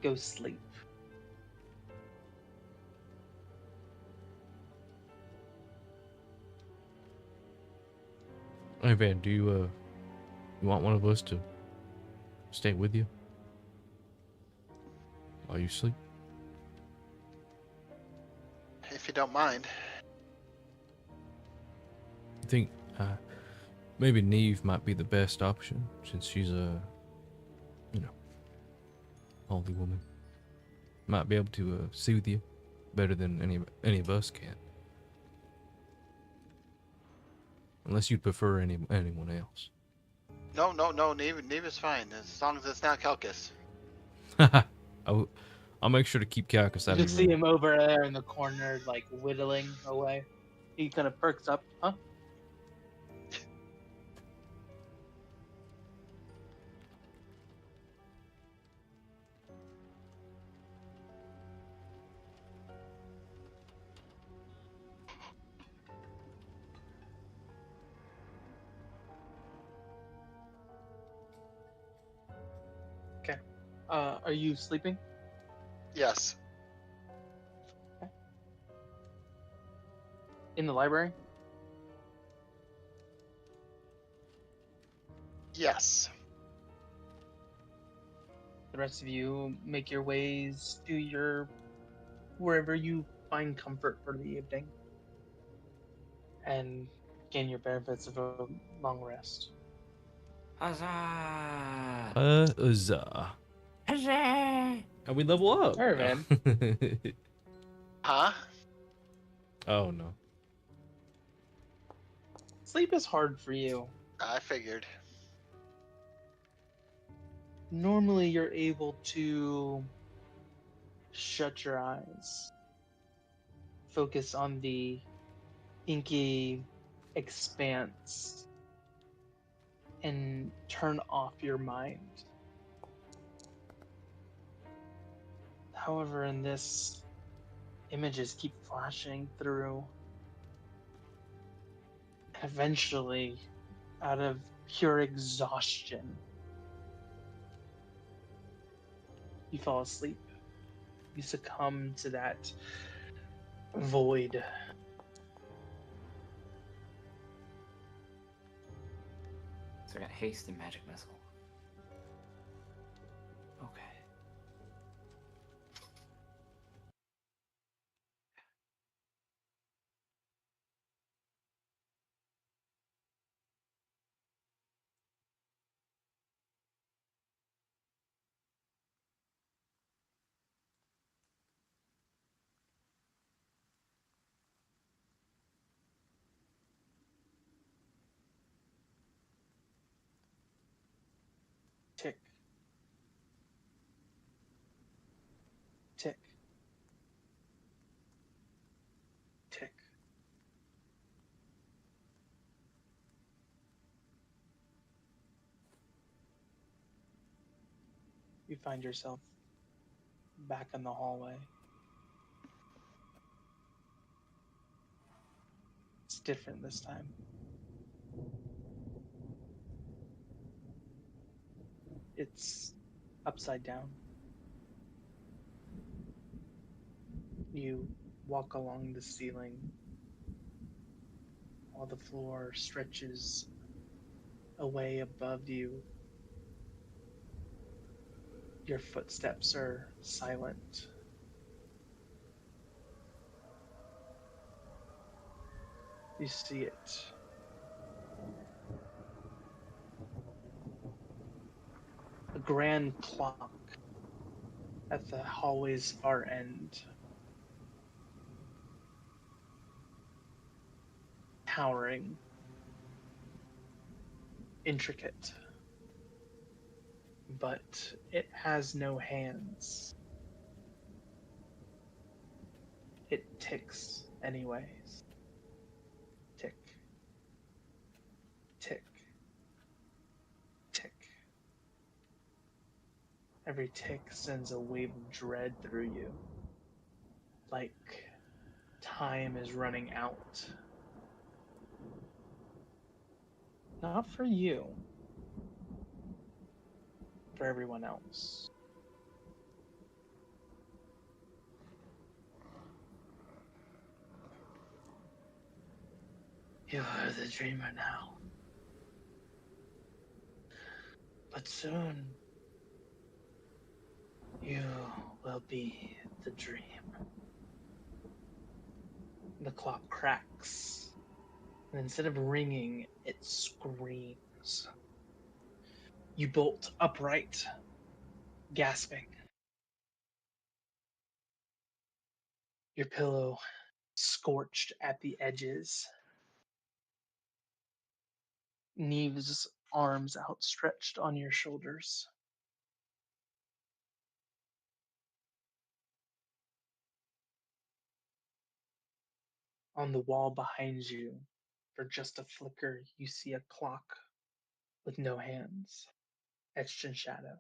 go sleep. Hey Van, do you want one of us to stay with you while you sleep? If you don't mind. I think maybe Neve might be the best option since she's a, holy woman. Might be able to soothe you better than any of us can. Unless you'd prefer anyone else. No, Neve is fine, as long as it's not Calcus. I'll make sure to keep Calcus You out of just your see room. him over there in the corner, like whittling away. He kind of perks up. Huh? Okay. Are you sleeping? Yes. In the library? Yes. The rest of you make your ways to your wherever you find comfort for the evening and gain your benefits of a long rest. Huzzah! Huzzah. Huzzah! And we level up. All right, man. Huh? Oh no. Sleep is hard for you. I figured. Normally, you're able to shut your eyes, focus on the inky expanse, and turn off your mind. However, in this, images keep flashing through. Eventually, out of pure exhaustion, you fall asleep. You succumb to that void. So I got haste and magic missile. Okay. Tick. Tick. Tick. You find yourself back in the hallway. It's different this time. It's upside down. You walk along the ceiling while the floor stretches away above you. Your footsteps are silent. You see it. A grand clock at the hallway's far end. Towering. Intricate. But it has no hands. It ticks anyways. Tick. Tick. Tick. Every tick sends a wave of dread through you. Like time is running out. Not for you. For everyone else. You are the dreamer now. But soon, you will be the dream. The clock cracks, and instead of ringing, it screams. You bolt upright, gasping. Your pillow scorched at the edges. Neve's arms outstretched on your shoulders. On the wall behind you, for just a flicker, you see a clock with no hands, etched in shadow.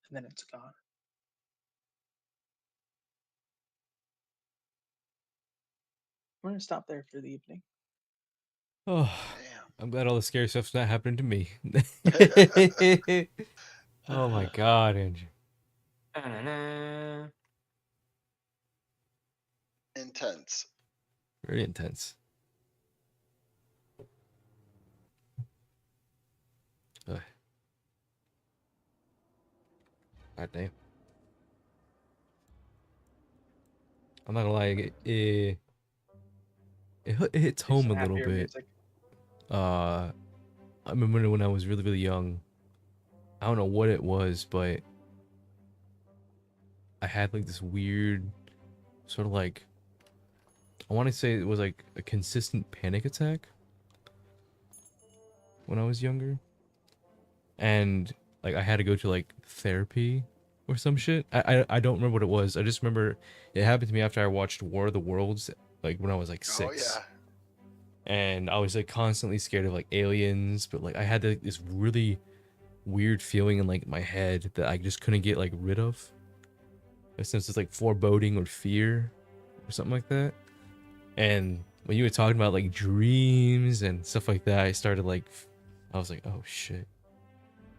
And then it's gone. We're going to stop there for the evening. Oh, Damn. I'm glad all the scary stuff's not happening to me. Oh my god, Andrew. Da-na-na. Intense. Very intense. Ugh. God damn. I'm not gonna lie, it hits Do home some a little happier bit. music. I remember when I was really, really young. I don't know what it was, but I had like this weird sort of like, I want to say it was like a consistent panic attack when I was younger. And like I had to go to like therapy or some shit. I don't remember what it was. I just remember it happened to me after I watched War of the Worlds, like when I was like 6. Oh yeah. and I was like constantly scared of like aliens, but like I had this really weird feeling in like my head that I just couldn't get like rid of. Since it's like foreboding or fear or something like that. And when you were talking about like dreams and stuff like that, I was like, oh shit.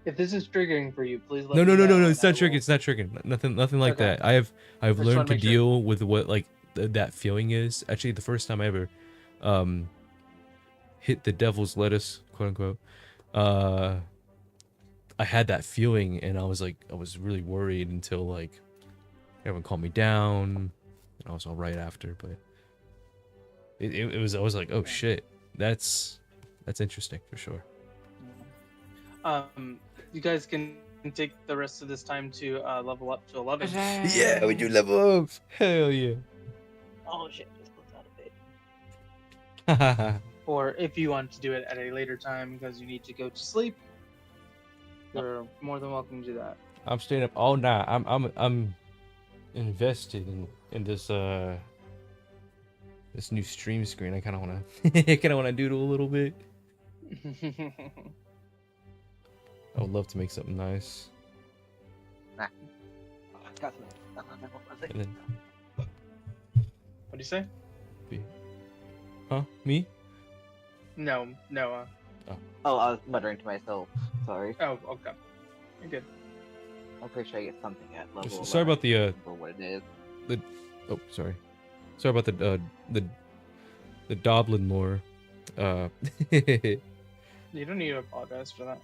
If this is triggering for you, please let No, me no, no, know. no, no. and It's I not triggering. will- It's not triggering. Nothing like Okay. that. I've just learned wanna to make sure. deal with what like that feeling is. Actually, the first time I ever hit the devil's lettuce, quote unquote, I had that feeling, and I was really worried until like everyone calmed me down, and I was all right after. But it was, I was like, oh shit, that's interesting for sure. You guys can take the rest of this time to level up to 11. Yeah, we do level up. Hell yeah. Oh shit, just close out of it. Or if you want to do it at a later time because you need to go to sleep, you're more than welcome to do that. I'm staying up all night. I'm invested in this this new stream screen. I kind of want to doodle a little bit. I would love to make something nice. And then, What do you say? huh? Me? No, Noah. Oh, I was muttering to myself. Sorry. Oh, okay. You're good. I'm pretty sure I get something at level. Sorry about the 11 for what it is. oh, sorry. Sorry about the Doblin lore. You don't need to apologize for that.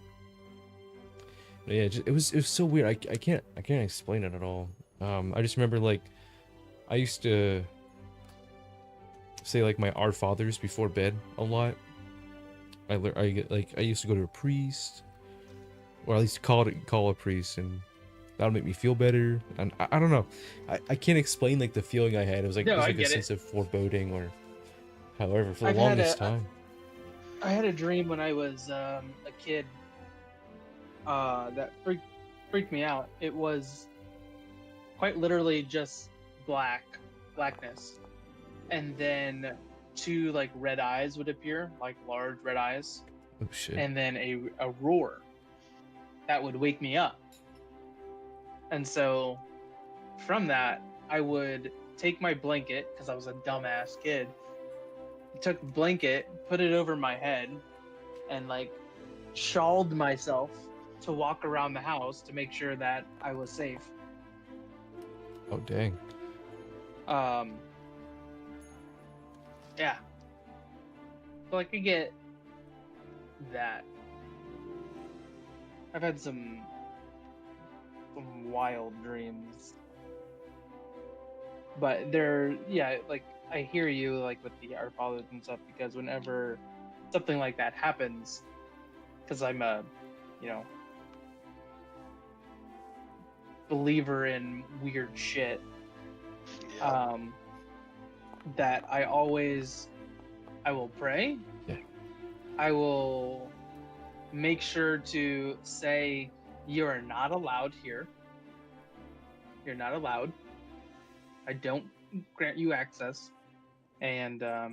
Yeah, it was so weird. I can't explain it at all. I just remember like I used to say like my Our Fathers before bed a lot. I used to go to a priest, or at least call a priest, and that would make me feel better. And I don't know. I can't explain like the feeling I had. It was like, No, it was I like a get it. sense of foreboding, or however, for the I've had longest a- time. I had a dream when I was a kid that freaked me out. It was quite literally just blackness, and then two like red eyes would appear, like large red eyes, Oh shit. and then a roar that would wake me up. And so from that, I would take my blanket, because I was a dumbass kid, took the blanket, put it over my head, and like shawled myself to walk around the house to make sure that I was safe. Oh dang. Yeah. So I could get that. I've had some wild dreams. But yeah, like I hear you like with the Our Fathers and stuff, because whenever something like that happens, because I'm a, believer in weird shit, Yeah. that I will pray. Yeah. I will make sure to say, you are not allowed here. You're not allowed. I don't grant you access. And, that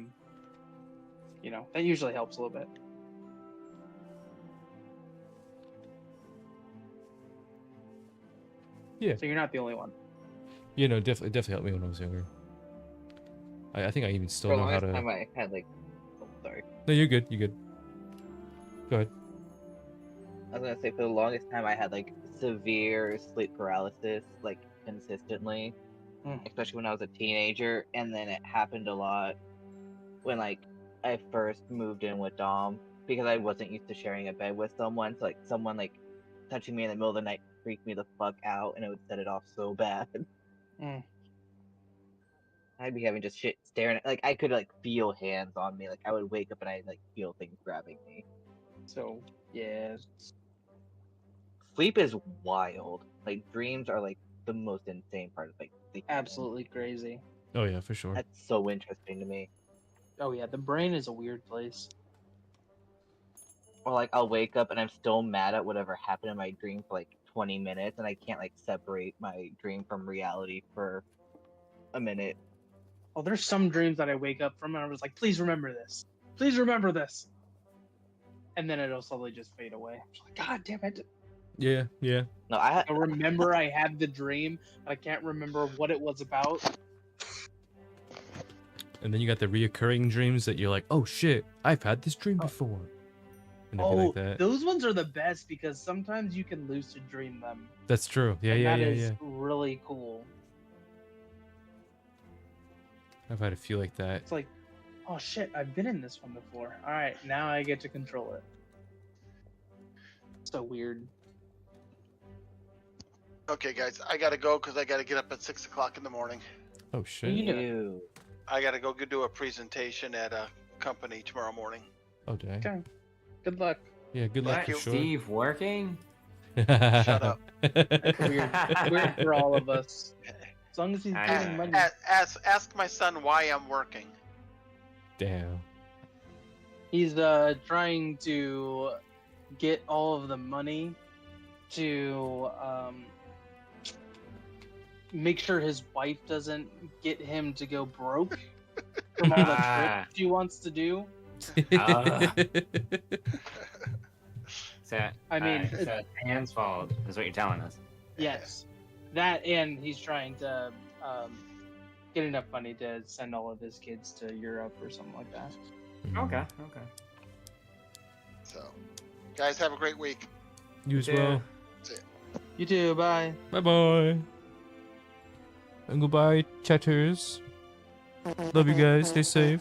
usually helps a little bit. Yeah. So you're not the only one. You know, definitely helped me when I was younger. I think I even still For the know how longest to. time I had like, oh, sorry. No, you're good. You're good. Go ahead. I was gonna say for the longest time I had like severe sleep paralysis, like consistently, especially when I was a teenager, and then it happened a lot when like I first moved in with Dom, because I wasn't used to sharing a bed with someone. So like someone like touching me in the middle of the night freaked me the fuck out, and it would set it off so bad. I'd be having just shit staring at, like I could like feel hands on me. Like I would wake up and I'd like feel things grabbing me. So, yeah. Sleep is wild. Like dreams are like the most insane part of like sleep. Absolutely crazy. Oh yeah, for sure. That's so interesting to me. Oh, yeah. The brain is a weird place. Or like I'll wake up and I'm still mad at whatever happened in my dream for like 20 minutes, and I can't like separate my dream from reality for a minute. Oh, there's some dreams that I wake up from and I was like, please remember this. please remember this. And then it'll slowly just fade away. Like, God damn it. Yeah, yeah. No, I I remember I had the dream, but I can't remember what it was about. And then you got the reoccurring dreams that you're like, oh shit, I've had this dream before. And everything Oh, like that. those ones are the best because sometimes you can lucid dream them. That's true. Yeah, and yeah, that yeah, is yeah. really cool. I've had a few like that. It's like, oh shit, I've been in this one before. All right, now I get to control it. So weird. Okay, guys, I gotta go because I gotta get up at 6 o'clock in the morning. Oh You shit. do. Ew. I gotta go do a presentation at a company tomorrow morning. Oh dang. Okay. Good luck. Yeah, good luck What? for sure. Steve working? Shut up. It's weird. It's weird for all of us. As long as he's I- getting money. Ask my son why I'm working. Damn. He's trying to get all of the money to make sure his wife doesn't get him to go broke from all the trips she wants to do. So, I mean, so it's Anne's fault, is what you're telling us. yes, that, and he's trying to get enough money to send all of his kids to Europe or something like that. Okay, okay. So, guys, have a great week. You as Yeah. well. You too. Bye. Bye bye. And goodbye, chatters. Love you guys. Stay safe.